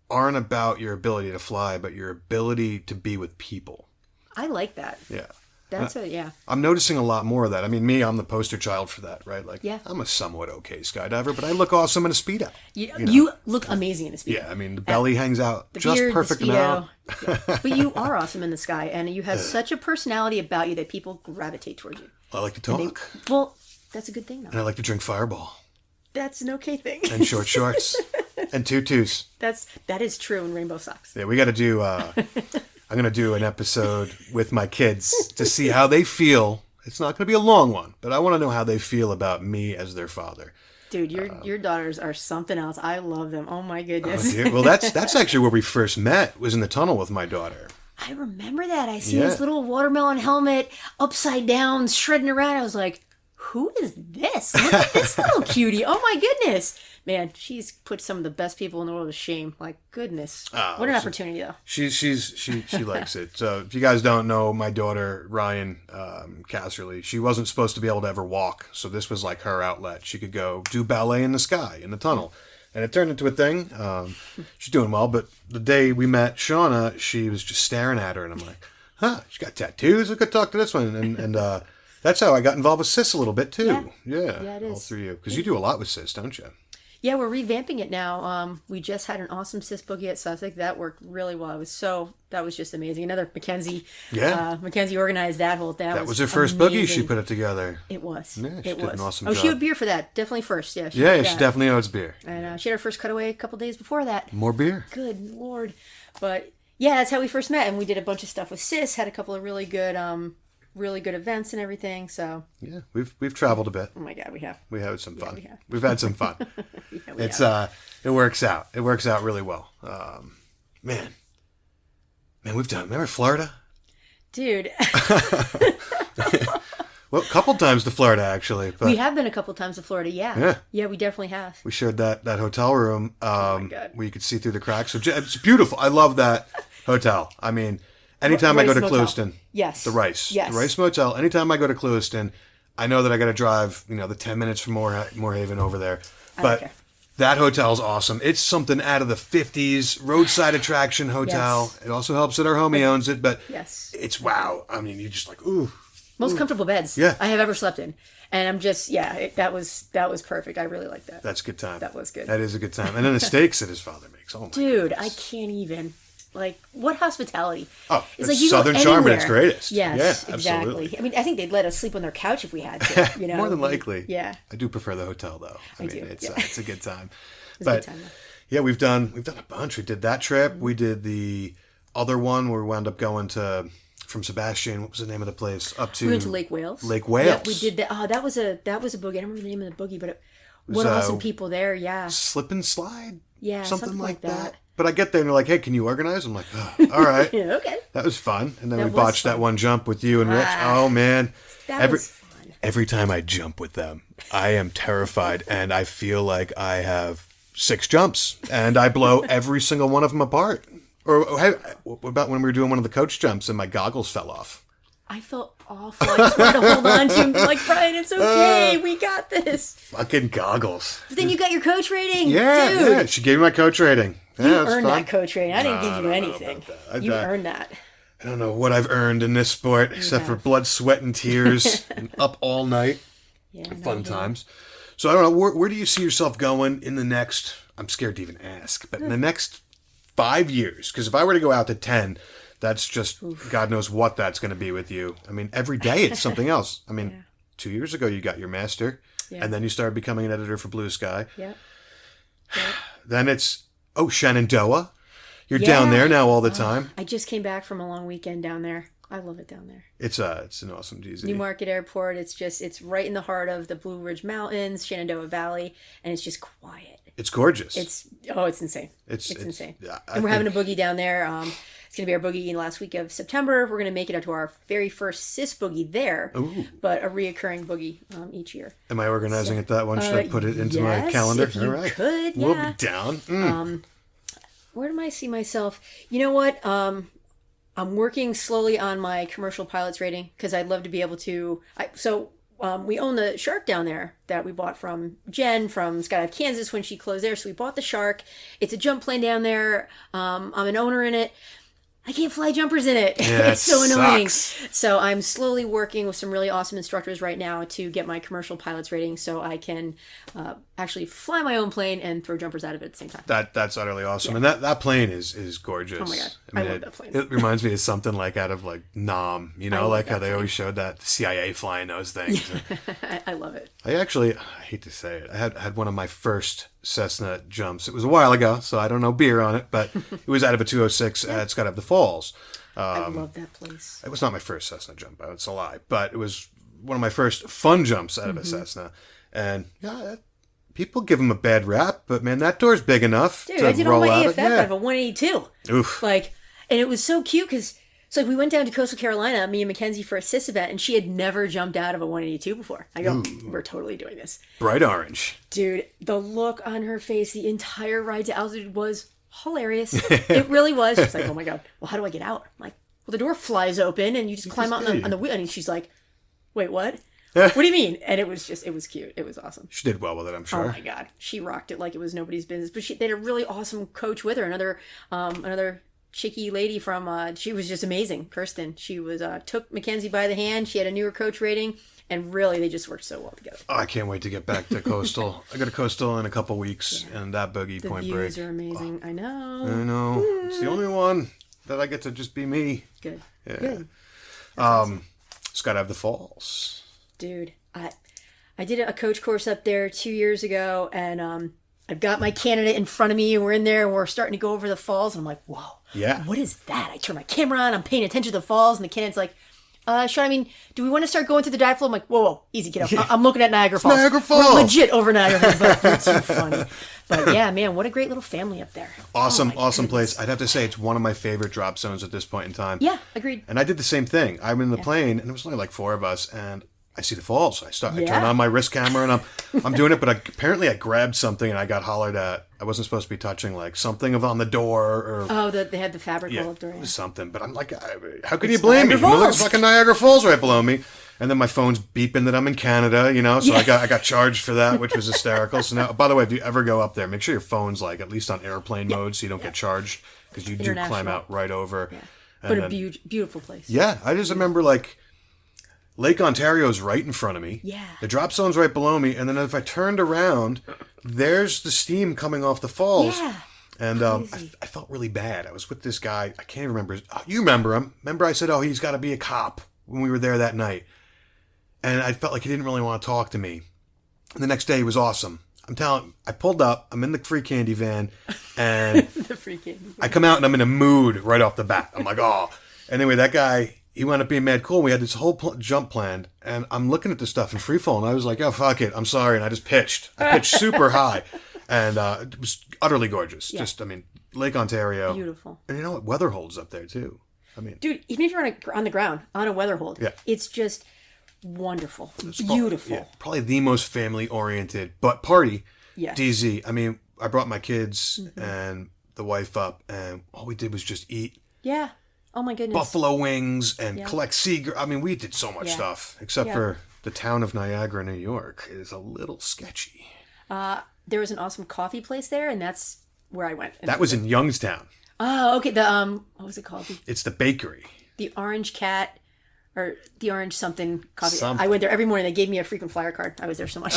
aren't about your ability to fly, but your ability to be with people. I like that. Yeah. Yeah. I'm noticing a lot more of that. I mean, I'm the poster child for that, right? Like, I'm a somewhat okay skydiver, but I look awesome in a Speedo. You look amazing in a Speedo. Yeah, I mean, the belly hangs out just beard, perfect amount. Yeah. But you are awesome in the sky, and you have such a personality about you that people gravitate towards you. I like to talk. Well, that's a good thing, though. And I like to drink Fireball. That's an okay thing. And short shorts. And tutus. That is true in rainbow socks. Yeah, we got to do... I'm going to do an episode with my kids to see how they feel. It's not going to be a long one, but I want to know how they feel about me as their father. Dude, your daughters are something else. I love them. Oh my goodness. Oh, well, that's actually where we first met, was in the tunnel with my daughter. I remember that. I see this little watermelon helmet upside down shredding around. I was like, who is this? Look at this little cutie. Oh my goodness. Man, she's put some of the best people in the world to shame. Like, goodness. What an opportunity, though. She likes it. So if you guys don't know, my daughter, Ryan Casserly, she wasn't supposed to be able to ever walk. So this was like her outlet. She could go do ballet in the sky, in the tunnel. And it turned into a thing. She's doing well. But the day we met Shauna, she was just staring at her. And I'm like, she's got tattoos. I could talk to this one. And that's how I got involved with Sis a little bit, too. Yeah, it is. All through you. Because you do a lot with Sis, don't you? Yeah, we're revamping it now. We just had an awesome cis boogie at Sussex. That worked really well. That was just amazing. Another Mackenzie. Yeah. Mackenzie organized that whole thing. That was her first boogie. She put it together. It was. Yeah, she it did was. an awesome Oh, job. she owed beer for that. Definitely first. Yeah. Yeah, did she that. definitely owes beer. And she had her first cutaway a couple days before that. More beer. Good Lord. But yeah, that's how we first met. And we did a bunch of stuff with Sis, had a couple of really good events and everything. So Yeah, we've traveled a bit. oh my God, we have. We had some fun. we have. We've had some fun. Yeah, we It's have. it works out. It works out really well. Man, we've done. Remember Florida? Dude, Well, a couple times to Florida actually. But we have been a couple times to Florida. Yeah. Yeah. We definitely have. we shared that hotel room God. where you could see through the cracks. So it's beautiful. I love that hotel. I mean, anytime I go to Rice Motel. Clewiston, Yes. the Rice, Yes. the Rice Motel. Anytime I go to Clewiston, I know that I got to drive, the 10 minutes from Moorhaven over there. But care. that hotel's awesome. It's something out of the 50s, roadside attraction hotel. Yes. It also helps that our homie owns it, but Yes. it's wow. I mean, you're just like, ooh. Most comfortable beds Yeah. I have ever slept in. And I'm just, that was perfect. I really like that. That's a good time. That was good. That is a good time. And then the steaks that his father makes. Oh my Dude, goodness. I can't even. Like, what hospitality? Oh, It's it's you go Southern charm at its anywhere. greatest. Yes, Yeah, exactly. absolutely. I mean, I think they'd let us sleep on their couch if we had to. You know, More than likely. Yeah, I do prefer the hotel though. I mean, do, it's yeah. it's a good time. it was But a good time. Though. yeah, we've done a bunch. We did that trip. We did the other one where we wound up going to from Sebastian. What was the name of the place? Up to We went to Lake Wales. Lake Wales. Yeah, we did that. Oh, that was a boogie. I don't remember the name of the boogie, but what awesome people there. Yeah, Slip and slide. yeah, Something like that. that. But I get there and they're like, "Hey, can you organize?" I'm like, oh, "All right." Yeah, okay. That was fun. And then That we was botched fun. that one jump with you and Rich. Oh man. That was fun. Every time I jump with them, I am terrified and I feel like I have 6 jumps and I blow every single one of them apart. Or hey, what about when we were doing one of the coach jumps and my goggles fell off? I felt awful. I just wanted to hold on to him and be like, Brian, it's okay. We got this. Fucking goggles. But then you got your coach rating. Yeah, Dude. yeah. She gave me my coach rating. Yeah, You it was earned fun. that coach rating. I didn't give you know anything. about that. You earned that. I don't know what I've earned in this sport except for blood, sweat, and tears and up all night. Yeah, Fun times. So I don't know, where do you see yourself going in the next, I'm scared to even ask, but in the next 5 years? Because if I were to go out to 10, that's just, God knows what that's going to be with you. I mean, every day it's something else. I mean, 2 years ago you got your master, Yeah. and then you started becoming an editor for Blue Sky. Yep. Then it's, Shenandoah. You're down Yeah. there now all the time. I just came back from a long weekend down there. I love it down there. It's an awesome GZ. Newmarket Airport. It's right in the heart of the Blue Ridge Mountains, Shenandoah Valley, and it's just quiet. It's gorgeous. It's insane. It's insane. Yeah, And we're having a boogie down there. It's going to be our boogie in the last week of September. We're going to make it up to our very first cis boogie there, but a reoccurring boogie each year. Am I organizing it that one? Should I put it into my yes, calendar? if you could, We'll yeah. be down. Where do I see myself? You know what? I'm working slowly on my commercial pilot's rating because I'd love to be able to. We own the Shark down there that we bought from Jen from Skydive, Kansas when she closed there. So we bought the Shark. It's a jump plane down there. I'm an owner in it. I can't fly jumpers in it. Yeah, It's so annoying. sucks. So I'm slowly working with some really awesome instructors right now to get my commercial pilot's rating so I can actually fly my own plane and throw jumpers out of it at the same time. That's utterly awesome, and that plane is gorgeous. Oh my God. I love that plane. It reminds me of something like out of like Nam, love like that how they plane. always showed that CIA flying those things. I love it. I hate to say it, I had one of my first Cessna jumps. It was a while ago, so I don't know beer on it, but it was out of a 206 at Skydive the Falls. I love that place. It was not my first Cessna jump. It's a lie, but it was one of my first fun jumps out of a Cessna. And people give them a bad rap, but man, that door's big enough Dude, to I did roll all my out AFF of. out of a 182. Oof. And it was so cute because we went down to Coastal Carolina, me and Mackenzie, for a CIS event, and she had never jumped out of a 182 before. I go, we're totally doing this. Bright orange. Dude, the look on her face the entire ride to altitude was hilarious. It really was. She's like, oh my God, well, how do I get out? I'm like, well, the door flies open and you just climb out on the wheel. And she's like, wait, what? What do you mean? And it was cute. It was awesome. She did well with it, I'm Oh sure. my God, she rocked it like it was nobody's business. But they had a really awesome coach with her. Another chicky lady from she was just amazing. Kirsten. She was took Mackenzie by the hand. She had a newer coach rating, And really, they just work so well together. Oh, I can't wait to get back to Coastal. I go to Coastal in a couple weeks, and that boogie The Point views Break. are amazing. I know. I know. It's the only one that I get to just be me. Good. Yeah. Good. Just gotta have the falls. Dude, I did a coach course up there 2 years ago, and I've got my candidate in front of me, and we're in there, and we're starting to go over the falls, and I'm like, whoa. Yeah. What is that? I turn my camera on, I'm paying attention to the falls, and the candidate's like, Shauna, I mean, do we want to start going through the dive flow? I'm like, whoa, easy, kiddo. I'm looking at Niagara Falls. Niagara Falls. We're legit over Niagara Falls. Like, you're too funny. But yeah, man, what a great little family up there. Awesome Oh, my goodness. place. I'd have to say it's one of my favorite drop zones at this point in time. Yeah, agreed. And I did the same thing. I'm in the plane, and it was only like 4 of us, and I see the falls. I turn on my wrist camera, and I'm doing it, but apparently I grabbed something, and I got hollered at. I wasn't supposed to be touching like something on the door or. Oh, they had the fabric roll up there. It Yeah. was something, but I'm like, how could you blame me? Niagara You know, there's Falls. fucking Niagara Falls right below me, and then my phone's beeping that I'm in Canada, you know. So I got charged for that, which was hysterical. So now, by the way, if you ever go up there, make sure your phone's like at least on airplane mode, so you don't get charged because you do climb International. out right over. Yeah. And But then- a beautiful place. yeah, I just remember like Lake Ontario's right in front of me. Yeah. The drop zone's right below me, and then if I turned around, there's the steam coming off the falls. Yeah. And I felt really bad. I was with this guy. I can't even remember. You remember him? Remember I said, "Oh, he's got to be a cop" when we were there that night. And I felt like he didn't really want to talk to me. And the next day he was awesome. I pulled up. I'm in the free candy van, and The freaking. I come out and I'm in a mood right off the bat. I'm like, oh. Anyway, that guy, he wound up being mad cool. We had this whole jump planned, and I'm looking at this stuff in free fall, and I was like, oh, fuck it. I'm sorry. And I just pitched. I pitched super high, and it was utterly gorgeous. Yeah. Just, I mean, Lake Ontario. Beautiful. And you know what? Weather holds up there, too. I mean, Dude, even if you're on the ground, on a weather hold, Yeah. it's just wonderful. Beautiful. yeah, probably the most family-oriented, but party. Yes. DZ. I mean, I brought my kids and the wife up, and all we did was just eat Yeah. Oh my goodness. buffalo wings and Yeah. collect seagull. I mean, we did so much Yeah. stuff, except Yeah. for the town of Niagara, New York is a little sketchy. There was an awesome coffee place there, and that's where I went. That was in Youngstown. Oh, okay. The what was it called? It's the bakery. The Orange Cat, or the Orange something coffee. Something. I went there every morning. They gave me a frequent flyer card. I was there so much.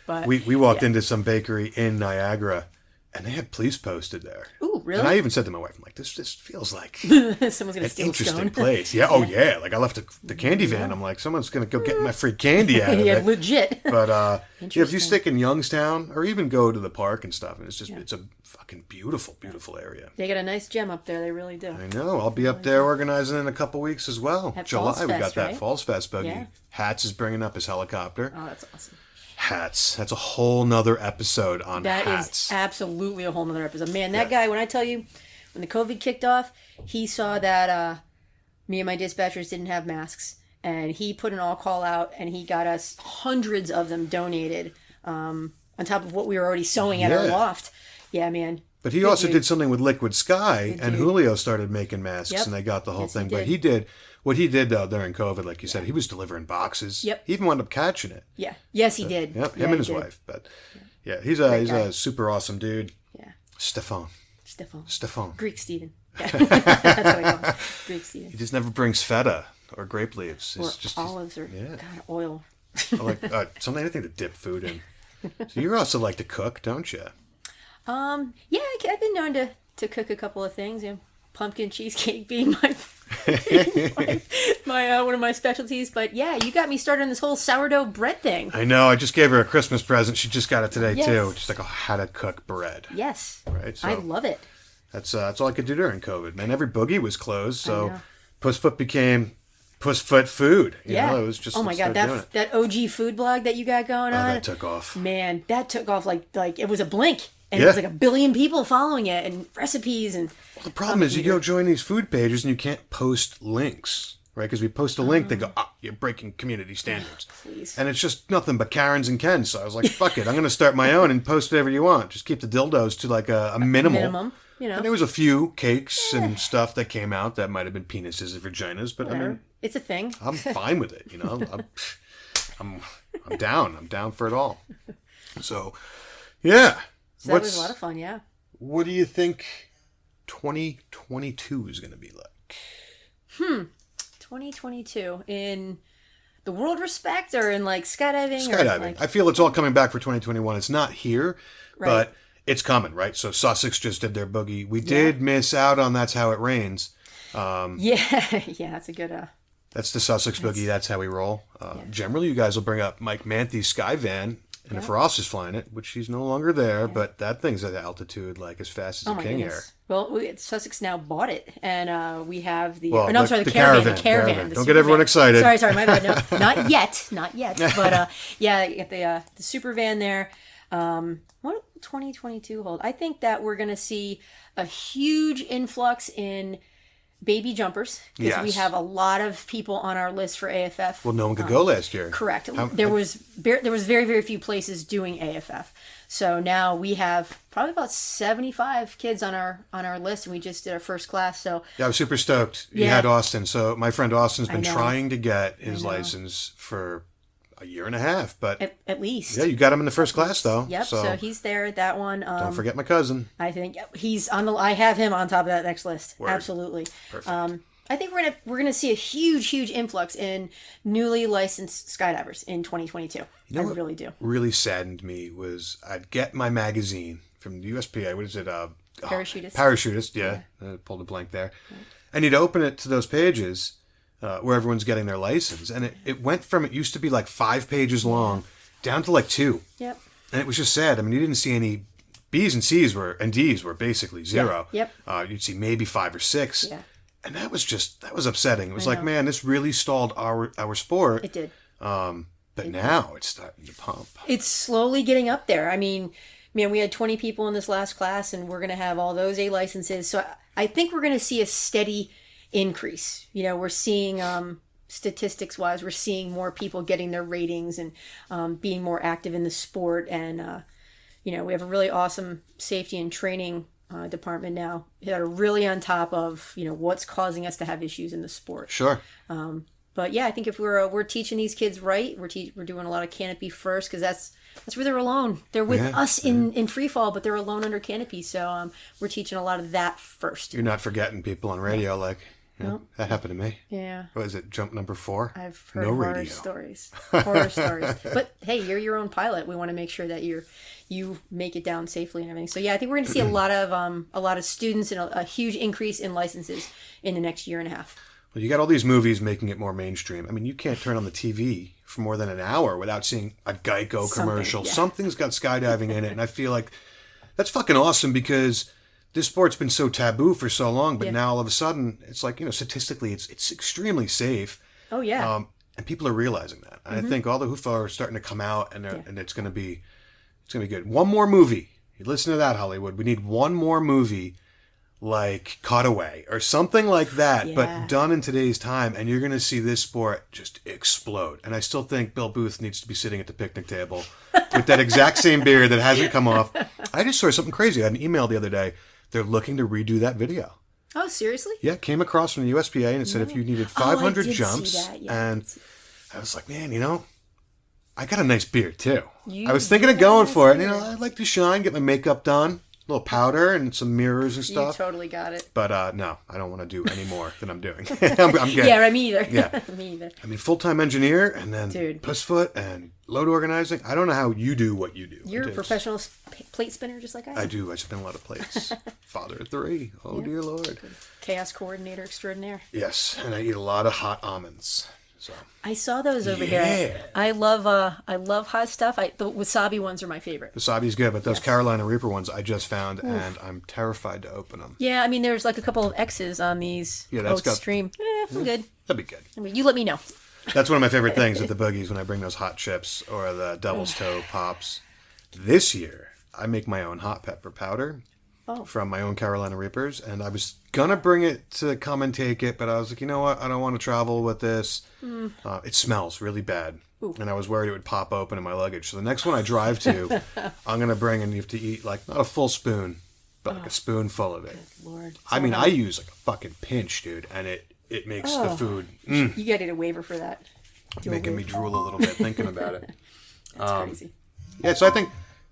But We walked into some bakery in Niagara, and they had police posted there. ooh, really? And I even said to my wife, I'm like, this feels like Someone's gonna an steal interesting stone. place. Yeah, oh yeah. Like I left the candy van. I'm like, someone's gonna go get my free candy out of Yeah, it. legit. But yeah, if you Interesting. stick in Youngstown or even go to the park and stuff, and it's a fucking beautiful, beautiful area. They got a nice gem up there. They really do. I know. I'll be up there organizing in a couple weeks as well. At July, Falls we got Fest, that right? Falls Fest buggy. Yeah. Hats is bringing up his helicopter. Oh, that's awesome. Hats. That's a whole nother episode on That hats. is absolutely a whole nother episode. Man, that guy, when I tell you, when the COVID kicked off, he saw that me and my dispatchers didn't have masks. And he put an all call out, and he got us hundreds of them donated on top of what we were already sewing at our Yeah. loft. Yeah, man. But he Good also dude. did something with Liquid Sky, and dude. Julio started making masks, Yep. and they got the whole Yes, he thing. But did. what he did though during COVID, like you said, he was delivering boxes. Yep. He even wound up catching it. Yeah. Yes, he did. Yep, Yeah, him he and his did. wife. But yeah, he's a guy. a super awesome dude. Yeah. Stefan. Stefan. Greek Steven. That's what I call him. Greek Steven. He just never brings feta or grape leaves. Or It's just olives or God, oil. like anything to dip food in. So you also like to cook, don't you? Yeah, I've been known to cook a couple of things. You know, pumpkin cheesecake being my one of my specialties. But yeah, you got me started on this whole sourdough bread thing. I know. I just gave her a Christmas present. She just got it today Yes. too. Just like how to cook bread. Yes, Right. So I love it. that's all I could do during COVID. Man, every boogie was closed, I so know. Pussfoot became Pussfoot Food. You Yeah, know, it was just oh my let's god, start doing it. that OG food blog that you got going Oh, on. that took off. Man, that took off like it was a blink. And Yeah. it was like 1 billion people following it and recipes and The problem is you go join these food pages and you can't post links, right? Because we post a link, they go, you're breaking community standards. please. And it's just nothing but Karens and Kens. So I was like, fuck it, I'm going to start my own and post whatever you want. Just keep the dildos to like a minimal. minimum, you know. And there was a few cakes and stuff that came out that might have been penises and vaginas, but I mean, It's a thing. I'm fine with it, you know. I'm down. I'm down for it all. So, yeah. So that was a lot of fun, yeah. What do you think 2022 is going to be like? 2022 in the world respect, or in like skydiving? Skydiving. Or, like, I feel it's all coming back for 2021. It's not here, Right. but it's coming, right? So Sussex just did their boogie. We did miss out on That's How It Rains. yeah, that's a good. That's the Sussex boogie. That's how we roll. Generally, you guys will bring up Mike Manthe's Sky Van, and if Ross is flying it, which he's no longer there, but that thing's at altitude like as fast as a King Air. Well, Sussex now bought it, and we have the. Well, no, I'm sorry, the caravan. The caravan. The Don't get everyone excited. Sorry, my bad. No, not yet. But yeah, get the super van there. What 2022 hold? I think that we're going to see a huge influx in baby jumpers, because we have a lot of people on our list for AFF. Well, no one could go last year. Correct. There was very, very few places doing AFF. So now we have probably about 75 kids on our list, and we just did our first class. So yeah, I was super stoked. You had Austin. So my friend Austin's been trying to get his license for a year and a half, but at least. Yeah, you got him in the first class though. Yep. So he's there at that one. Don't forget my cousin. I think he's on the. I have him on top of that next list. Word. Absolutely. Perfect. I think we're gonna see a huge influx in newly licensed skydivers in 2022. I really do. Really saddened me was I'd get my magazine from the USPA. What is it? Parachutist. Parachutist. Yeah. I pulled a blank there. And you'd open it to those pages where everyone's getting their license, and it went from, it used to be like 5 pages long down to like 2. Yep. And it was just sad. I mean, you didn't see any B's and C's and D's were basically 0. Yep. You'd see maybe 5 or 6. Yeah. And that was upsetting. It was like, man, this really stalled our sport. It did. But now it's starting to pump. It's slowly getting up there. I mean, man, we had 20 people in this last class, and we're going to have all those A licenses. So I think we're going to see a steady increase. We're seeing statistics wise, we're seeing more people getting their ratings and being more active in the sport. And we have a really awesome safety and training department now that are really on top of what's causing us to have issues in the sport. Sure. But yeah, I think if we're teaching these kids right, we're doing a lot of canopy first, because that's where they're alone. They're with us in free fall, but they're alone under canopy. So we're teaching a lot of that first. You're not forgetting people on radio, like. Yeah, that happened to me. Yeah. What is it? Jump number 4? I've heard horror stories. Horror stories. But hey, you're your own pilot. We want to make sure that you make it down safely and everything. So yeah, I think we're going to see a lot of students and a huge increase in licenses in the next year and a half. Well, you got all these movies making it more mainstream. I mean, you can't turn on the TV for more than an hour without seeing a Geico commercial. Something's got skydiving in it, and I feel like that's fucking awesome, because this sport's been so taboo for so long, but now all of a sudden it's like, statistically it's extremely safe. Oh yeah. And people are realizing that. And I think all the hoofah are starting to come out, and and it's going to be good. One more movie. You listen to that, Hollywood. We need one more movie like Cutaway or something like that, but done in today's time, and you're going to see this sport just explode. And I still think Bill Booth needs to be sitting at the picnic table with that exact same beard that hasn't come off. I just saw something crazy. I had an email the other day. They're looking to redo that video. Oh, seriously? Yeah, came across from the USPA, and it said if you needed 500 jumps, and I was like, man, I got a nice beard too. I was thinking of going for it. I like to shine, get my makeup done, a little powder and some mirrors and stuff. You totally got it. But no, I don't want to do any more than I'm doing. I'm good. Yeah, me either. Yeah. Me either. I mean, full-time engineer, and then pussfoot and load organizing. I don't know how you do what you do. You're a professional plate spinner just like I am. I do. I spin a lot of plates. Father of 3. Oh, dear Lord. Chaos coordinator extraordinaire. Yes, and I eat a lot of hot almonds. So I saw those over here. I love hot stuff. The wasabi ones are my favorite. Wasabi's good, but those Carolina Reaper ones I just found, and I'm terrified to open them. Yeah, I mean, there's like a couple of X's on these. Yeah, that's Stream. I'm good. That'd be good. I mean, you let me know. That's one of my favorite things at the Boogies, when I bring those hot chips or the Devil's Toe Pops. This year, I make my own hot pepper powder from my own Carolina Reapers, and I was gonna bring it to come and take it, but I was like, you know what? I don't want to travel with this. It smells really bad, and I was worried it would pop open in my luggage. So the next one I drive to, I'm gonna bring, and you have to eat like not a full spoon, but like a spoonful of it. Good Lord. I mean, I use like a fucking pinch, dude, and it makes the food. You gotta get a waiver for that. Making me drool a little bit thinking about it. That's crazy. Yeah, so I think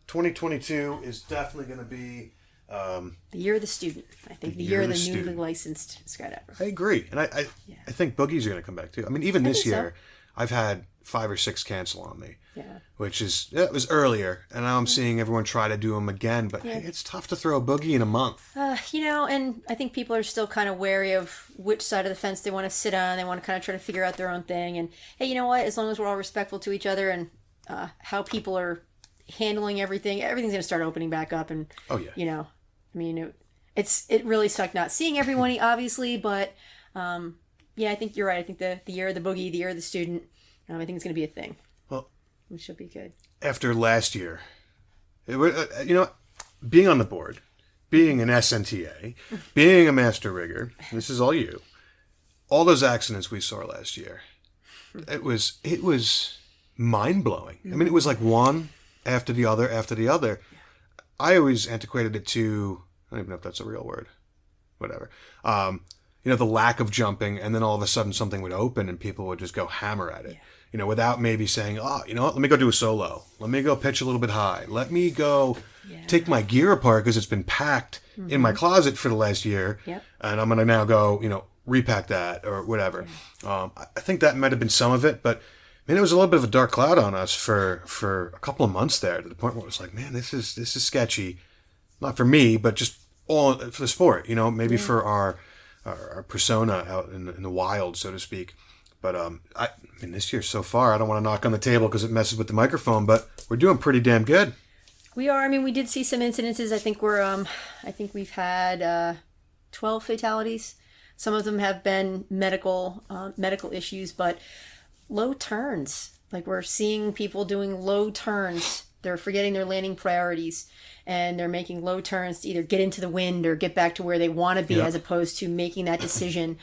2022 is definitely going to be the year of the student. I think the year of the newly licensed skydiver. I agree, and I think boogies are going to come back too. I mean, even this year, I've had 5 or 6 cancel on me. Yeah. Which is, it was earlier, and now I'm seeing everyone try to do them again, but hey, it's tough to throw a boogie in a month. And I think people are still kind of wary of which side of the fence they want to sit on. They want to kind of try to figure out their own thing. And hey, you know what? As long as we're all respectful to each other and how people are handling everything's going to start opening back up. And, it really sucked not seeing everyone, obviously, but I think you're right. I think the year of the boogie, the year of the student, I think it's going to be a thing. Well, it should be good. After last year, being on the board, being an SNTA, being a master rigger, this is all you. All those accidents we saw last year, it was mind-blowing. I mean, it was like one after the other after the other. I always antiquated it to, I don't even know if that's a real word, whatever. The lack of jumping, and then all of a sudden something would open and people would just go hammer at it. Without maybe saying, oh, you know what, let me go do a solo. Let me go pitch a little bit high. Let me go take my gear apart because it's been packed in my closet for the last year. Yep. And I'm going to now go, repack that or whatever. I think that might have been some of it, but it was a little bit of a dark cloud on us for a couple of months there, to the point where it was like, man, this is sketchy. Not for me, but just all for the sport, maybe for our persona out in the wild, so to speak. But this year so far, I don't want to knock on the table because it messes with the microphone, but we're doing pretty damn good. We are. We did see some incidences. I think we've had 12 fatalities. Some of them have been medical issues, but low turns. Like, we're seeing people doing low turns. They're forgetting their landing priorities, and they're making low turns to either get into the wind or get back to where they want to be, as opposed to making that decision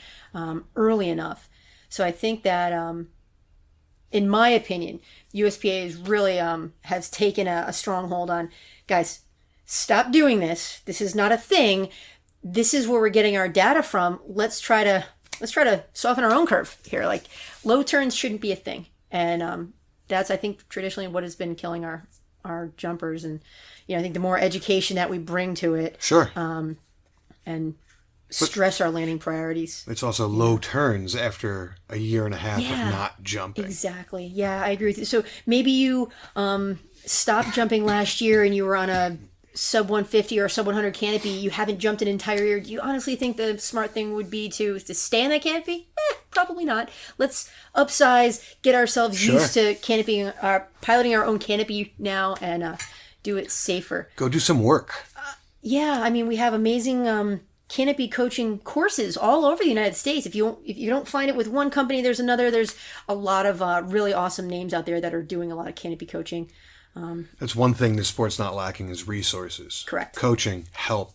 early enough. So I think that, in my opinion, USPA is really has taken a stronghold on, guys, stop doing this. This is not a thing. This is where we're getting our data from. Let's try to soften our own curve here. Like, low turns shouldn't be a thing, and that's, I think, traditionally what has been killing our jumpers. And I think the more education that we bring to it, sure, and stress our landing priorities. It's also low turns after a year and a half of not jumping. Exactly. Yeah, I agree with you. So maybe you stopped jumping last year and you were on a sub 150 or sub 100 canopy. You haven't jumped an entire year. Do you honestly think the smart thing would be to stay on that canopy? Probably not. Let's upsize, get ourselves used to piloting our own canopy now, and do it safer. Go do some work. We have amazing canopy coaching courses all over the United States. If you don't find it with one company, there's another. There's a lot of really awesome names out there that are doing a lot of canopy coaching. That's one thing the sport's not lacking, is resources. Correct. Coaching, help,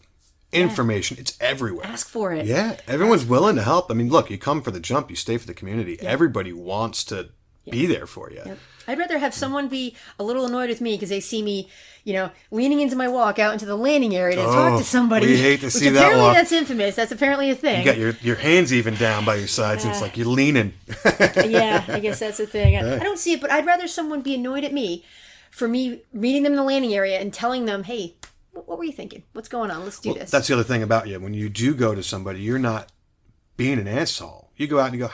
information. It's everywhere. Ask for it. Yeah, everyone's willing to help. Look, you come for the jump, you stay for the community. Yeah. Everybody wants to be there for you. Yep. I'd rather have someone be a little annoyed with me because they see me, leaning into my walk out into the landing area to talk to somebody. We hate to see that apparently walk. That's infamous. That's apparently a thing. You got your hands even down by your sides, and it's like you're leaning. Yeah, I guess that's the thing. I don't see it, but I'd rather someone be annoyed at me for me meeting them in the landing area and telling them, hey, what were you thinking? What's going on? Let's do this. That's the other thing about you. When you do go to somebody, you're not being an asshole. You go out and you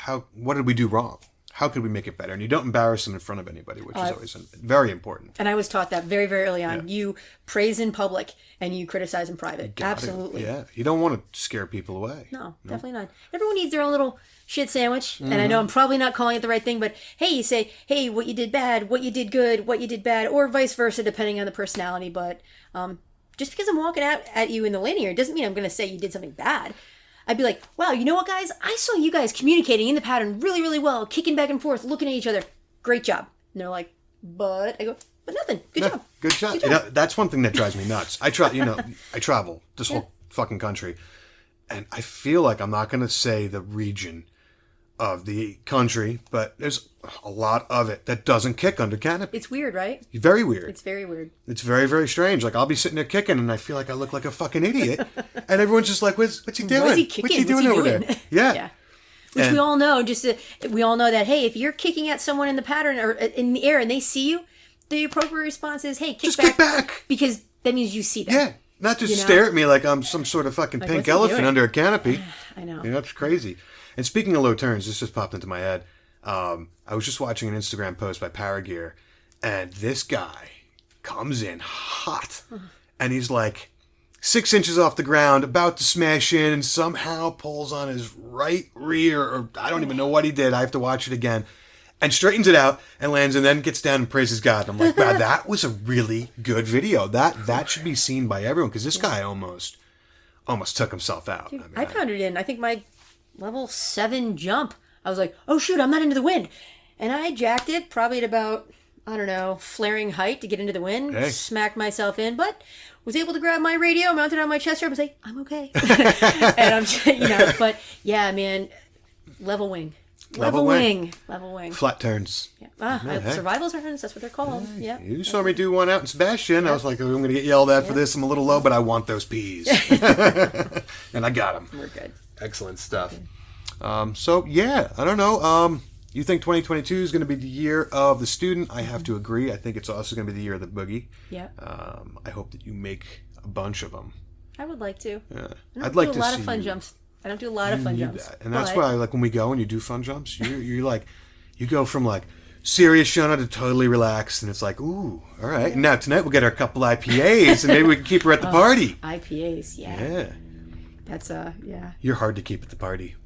go, what did we do wrong? How could we make it better? And you don't embarrass them in front of anybody, which is always very important. And I was taught that very, very early on. Yeah. You praise in public and you criticize in private. Absolutely. Yeah. You don't want to scare people away. No, definitely not. Everyone needs their own little shit sandwich. Mm-hmm. And I know I'm probably not calling it the right thing, but hey, you say, hey, what you did bad, what you did good, what you did bad, or vice versa, depending on the personality. But just because I'm walking out at you in the landing area doesn't mean I'm going to say you did something bad. I'd be like, wow, you know what, guys? I saw you guys communicating in the pattern really, really well, kicking back and forth, looking at each other. Great job. And they're like, but I go, but nothing. Good job. Good job. That's one thing that drives me nuts. I travel this whole fucking country, and I feel like I'm not going to say the region of the country, but there's a lot of it that doesn't kick under canopy. It's weird, right? Very weird. It's very weird. It's very, very strange. Like, I'll be sitting there kicking, and I feel like I look like a fucking idiot. And everyone's just like, what's he doing? What's he kicking? What's he doing over there? Yeah. Which we all know, we all know that, hey, if you're kicking at someone in the pattern or in the air and they see you, the appropriate response is, hey, kick back. Because that means you see them. Yeah. Not just stare at me like I'm some sort of fucking pink elephant under a canopy. I know. That's crazy. And speaking of low turns, this just popped into my head. I was just watching an Instagram post by Paragear, and this guy comes in hot, and he's like 6 inches off the ground, about to smash in, and somehow pulls on his right rear, or I don't even know what he did. I have to watch it again. And straightens it out and lands, and then gets down and praises God. I'm like, wow, that was a really good video. That should be seen by everyone, because this guy almost took himself out. Dude, I pounded in. I think my level 7 jump. I was like, oh shoot, I'm not into the wind, and I jacked it probably at about, I don't know, flaring height to get into the wind. Hey. Smacked myself in, but was able to grab my radio, mount it on my chest strap, and say, I'm okay. And I'm, but yeah, man, level wing. Level wing. Flat turns. Yeah. Survival turns, that's what they're called. Yeah. You saw me do one out in Sebastian. I was like, oh, I'm going to get yelled at for this. I'm a little low, but I want those peas. And I got them. We're good. Excellent stuff. So, yeah, I don't know. You think 2022 is going to be the year of the student? I have to agree. I think it's also going to be the year of the boogie. Yeah. I hope that you make a bunch of them. I would like to. Yeah. I'd like to do a lot of fun jumps. I don't do a lot of fun jumps. And that's why, like, when we go and you do fun jumps, you're like, you go from, like, serious Shauna to totally relaxed, and it's like, ooh, all right. And now tonight we'll get our couple IPAs, and maybe we can keep her at the party. IPAs, yeah. Yeah. That's, yeah. You're hard to keep at the party.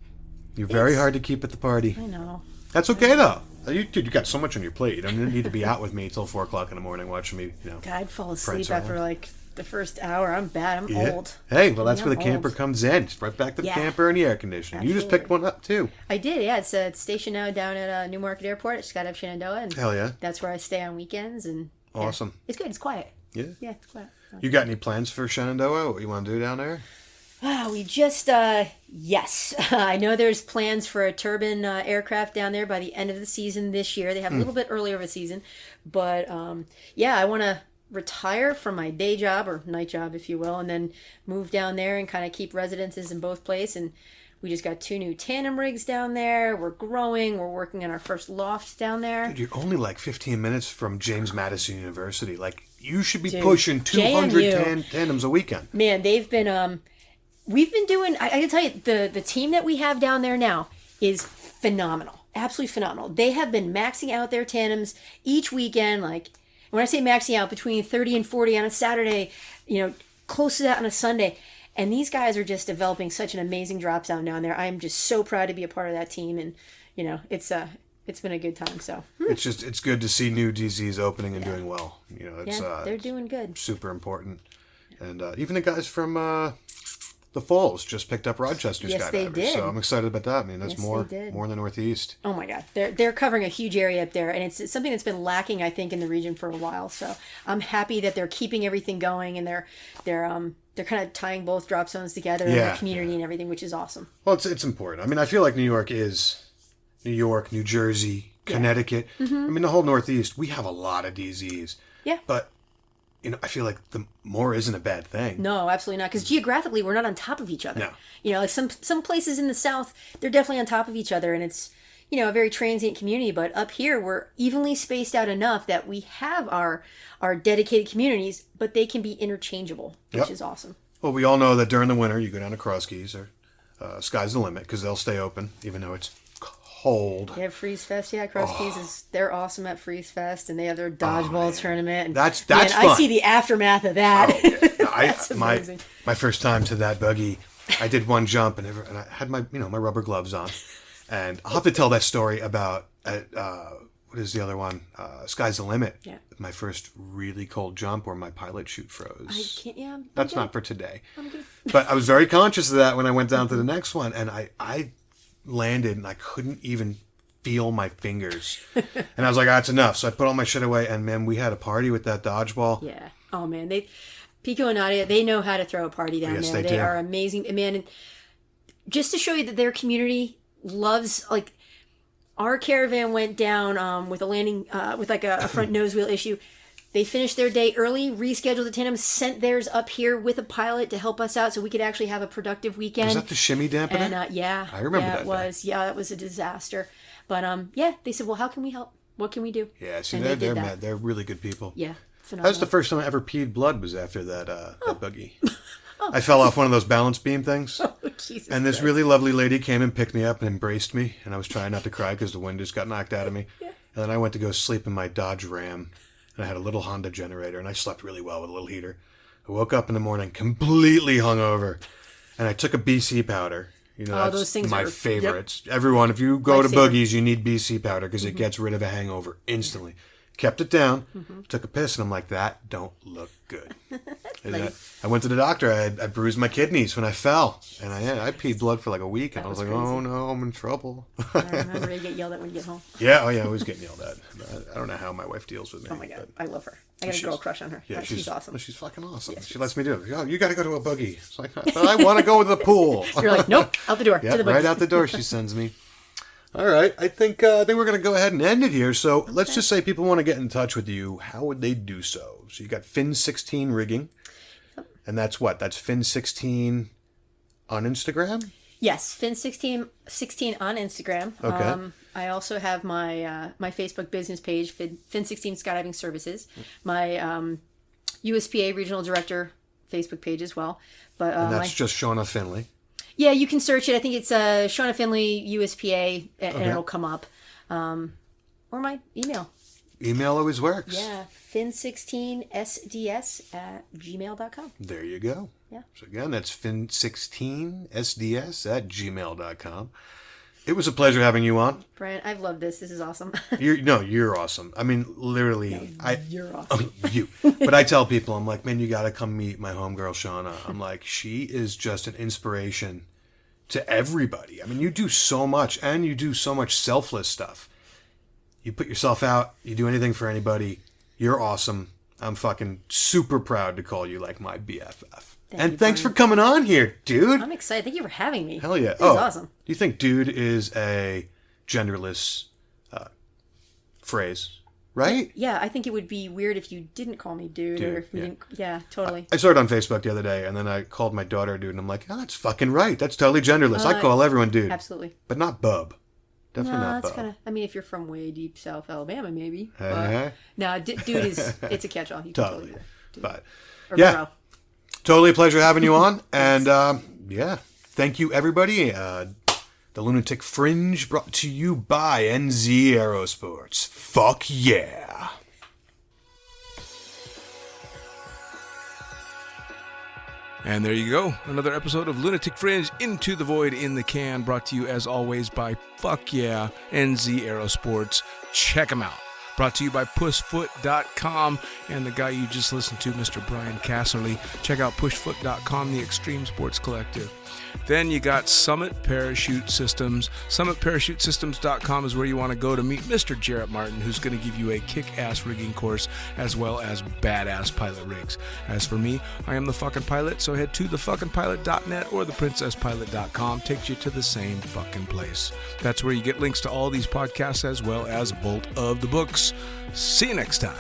You're very hard to keep at the party. I know. That's okay, though. You got so much on your plate. You don't need to be out with me until 4 o'clock in the morning watching me, God, I'd fall asleep prance after, around. like, the first hour. I'm bad. I'm old. Hey, well, that's where the I'm camper old. comes in. It's right back to the Yeah. camper and the air conditioning. You just Absolutely. picked one up, too. I did, yeah. It's stationed now down at Newmarket Airport. I just got up Shenandoah, and Hell yeah. that's where I stay on weekends. And yeah. Awesome. It's good. It's quiet. Yeah. Yeah, it's quiet. You got any plans for Shenandoah? What you want to do down there? We just, yes. I know there's plans for a turbine aircraft down there by the end of the season this year. They have a little bit earlier of a season. But, yeah, I want to retire from my day job, or night job, if you will, and then move down there and kind of keep residences in both places. And we just got 2 new tandem rigs down there. We're growing. We're working on our first loft down there. Dude, you're only like 15 minutes from James Madison University. Like, you should be Dude, pushing 200 JMU. tandems a weekend. Man, they've been, we've been doing, I can tell you, the team that we have down there now is phenomenal. Absolutely phenomenal. They have been maxing out their tandems each weekend. Like, when I say maxing out, between 30 and 40 on a Saturday, close to that on a Sunday. And these guys are just developing such an amazing drop sound down there. I am just so proud to be a part of that team. And, it's been a good time. So It's good to see new DZs opening and doing well. It's they're doing good. super important. And even the guys from the Falls just picked up Rochester's Yes, they skydivers. did. So I'm excited about that. I mean, that's Yes, more they did. in the Northeast. Oh my God, they're covering a huge area up there, and it's something that's been lacking, I think, in the region for a while. So I'm happy that they're keeping everything going, and they're kind of tying both drop zones together in the community and everything, which is awesome. Well, it's important. I mean, I feel like New York, New Jersey, Connecticut. I mean, the whole Northeast, we have a lot of DZs. Yeah. But, I feel like the more isn't a bad thing. No, absolutely not. Because geographically, we're not on top of each other. No. Like some places in the South, they're definitely on top of each other, and it's a very transient community. But up here, we're evenly spaced out enough that we have our dedicated communities, but they can be interchangeable, which is awesome. Well, we all know that during the winter, you go down to Cross Keys, or sky's the limit, because they'll stay open, even though it's cold. They have Freeze Fest, Cross Keys they're awesome at Freeze Fest, and they have their dodgeball tournament. And That's man, fun. I see the aftermath of that. Oh, yeah. No, That's amazing. My first time to that buggy, I did one jump, and I had my my rubber gloves on, and I'll have to tell that story about what is the other one? Sky's the Limit. Yeah. My first really cold jump where my pilot chute froze. I can't. Yeah, That's not for today. I'm good. But I was very conscious of that when I went down to the next one, and I landed and I couldn't even feel my fingers. And I was like, it's enough. So I put all my shit away, and man, we had a party with that dodgeball. Yeah. Oh man, Pico and Nadia, they know how to throw a party down Yes, there. they They do. are amazing. Man, and just to show you that their community loves, like, our caravan went down with a landing with like a front nose wheel issue. They finished their day early, rescheduled the tandem, sent theirs up here with a pilot to help us out so we could actually have a productive weekend. Was that the shimmy dampener? And yeah, I remember yeah, that it was. Yeah, that was a disaster. But yeah, they said, well, how can we help? What can we do? Yeah, see, And they're did mad. They're really good people. Yeah, That phenomenal. was the first time I ever peed blood was after that buggy. I fell off one of those balance beam things. Oh, Jesus And this Christ. really lovely lady came and picked me up and embraced me. And I was trying not to cry because the wind just got knocked out of me. And then I went to go sleep in my Dodge Ram. And I had a little Honda generator. And I slept really well with a little heater. I woke up in the morning completely hungover. And I took a BC powder. You know, that's those things my are- favorites. Everyone, if you go My to favorite. Boogie's, you need BC powder because it gets rid of a hangover instantly. Kept it down, took a piss, and I'm like, that don't look good. And I went to the doctor. I bruised my kidneys when I fell, and I peed blood for like a week, and I was like, oh no, I'm in trouble. I remember you get yelled at when you get home. Yeah, I always getting yelled at. I don't know how my wife deals with me. Oh my God, but I love her. I got a girl crush on her. Yeah, She's awesome. She's fucking awesome. She lets me do it. Oh, you got to go to a boogie. It's like, I want to go to the pool. You're like, nope, out the door. Yeah, to the book. right out the door she sends me. All right, I think we're going to go ahead and end it here. So let's just say people want to get in touch with you. How would they do so? So you got Fin16 rigging, and that's what? That's Fin16 on Instagram? Yes, Fin16 on Instagram. Okay. I also have my my Facebook business page, Fin16 Skydiving Services. My USPA Regional Director Facebook page as well. But And that's just Shauna Finley. yeah, you can search it. I think it's Shauna Finley USPA, and it'll come up. Or my email. Email always works. Yeah, fin16sds@gmail.com. There you go. Yeah. So again, that's fin16sds@gmail.com. It was a pleasure having you on. Brian, I've loved this. This is awesome. You're awesome. I mean, literally, You're awesome. you. But I tell people, I'm like, man, you got to come meet my homegirl, Shauna. I'm like, she is just an inspiration to everybody. I mean, you do so much, and you do so much selfless stuff. You put yourself out, you do anything for anybody. You're awesome. I'm fucking super proud to call you like my BFF. And thanks for coming on here, dude. I'm excited. Thank you for having me. Hell yeah. This is awesome. Do you think dude is a genderless phrase, right? Yeah, I think it would be weird if you didn't call me dude, or if we didn't. Yeah, totally. I saw it on Facebook the other day, and then I called my daughter dude, and I'm like, oh, that's fucking right. That's totally genderless. I call everyone dude. Absolutely. But not bub. Definitely No, not that's bub. kind of. I mean, if you're from way deep South Alabama, maybe. Uh-huh. No, dude is. It's a catch-all. You can totally do that. Dude. But, Or yeah. bro. Totally a pleasure having you on. And, yeah, thank you, everybody. The Lunatic Fringe brought to you by NZ Aerosports. Fuck yeah. And there you go. Another episode of Lunatic Fringe Into the Void in the Can, brought to you as always by Fuck Yeah, NZ Aerosports. Check them out. Brought to you by pushfoot.com and the guy you just listened to, Mr. Brian Casserly. Check out pushfoot.com, the Extreme Sports Collective. Then you got Summit Parachute Systems. SummitParachuteSystems.com is where you want to go to meet Mr. Jarrett Martin, who's going to give you a kick-ass rigging course as well as badass pilot rigs. As for me, I am the fucking pilot, so head to thefuckingpilot.net or theprincesspilot.com. Takes you to the same fucking place. That's where you get links to all these podcasts as well as Bolt of the Books. See you next time.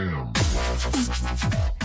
jam.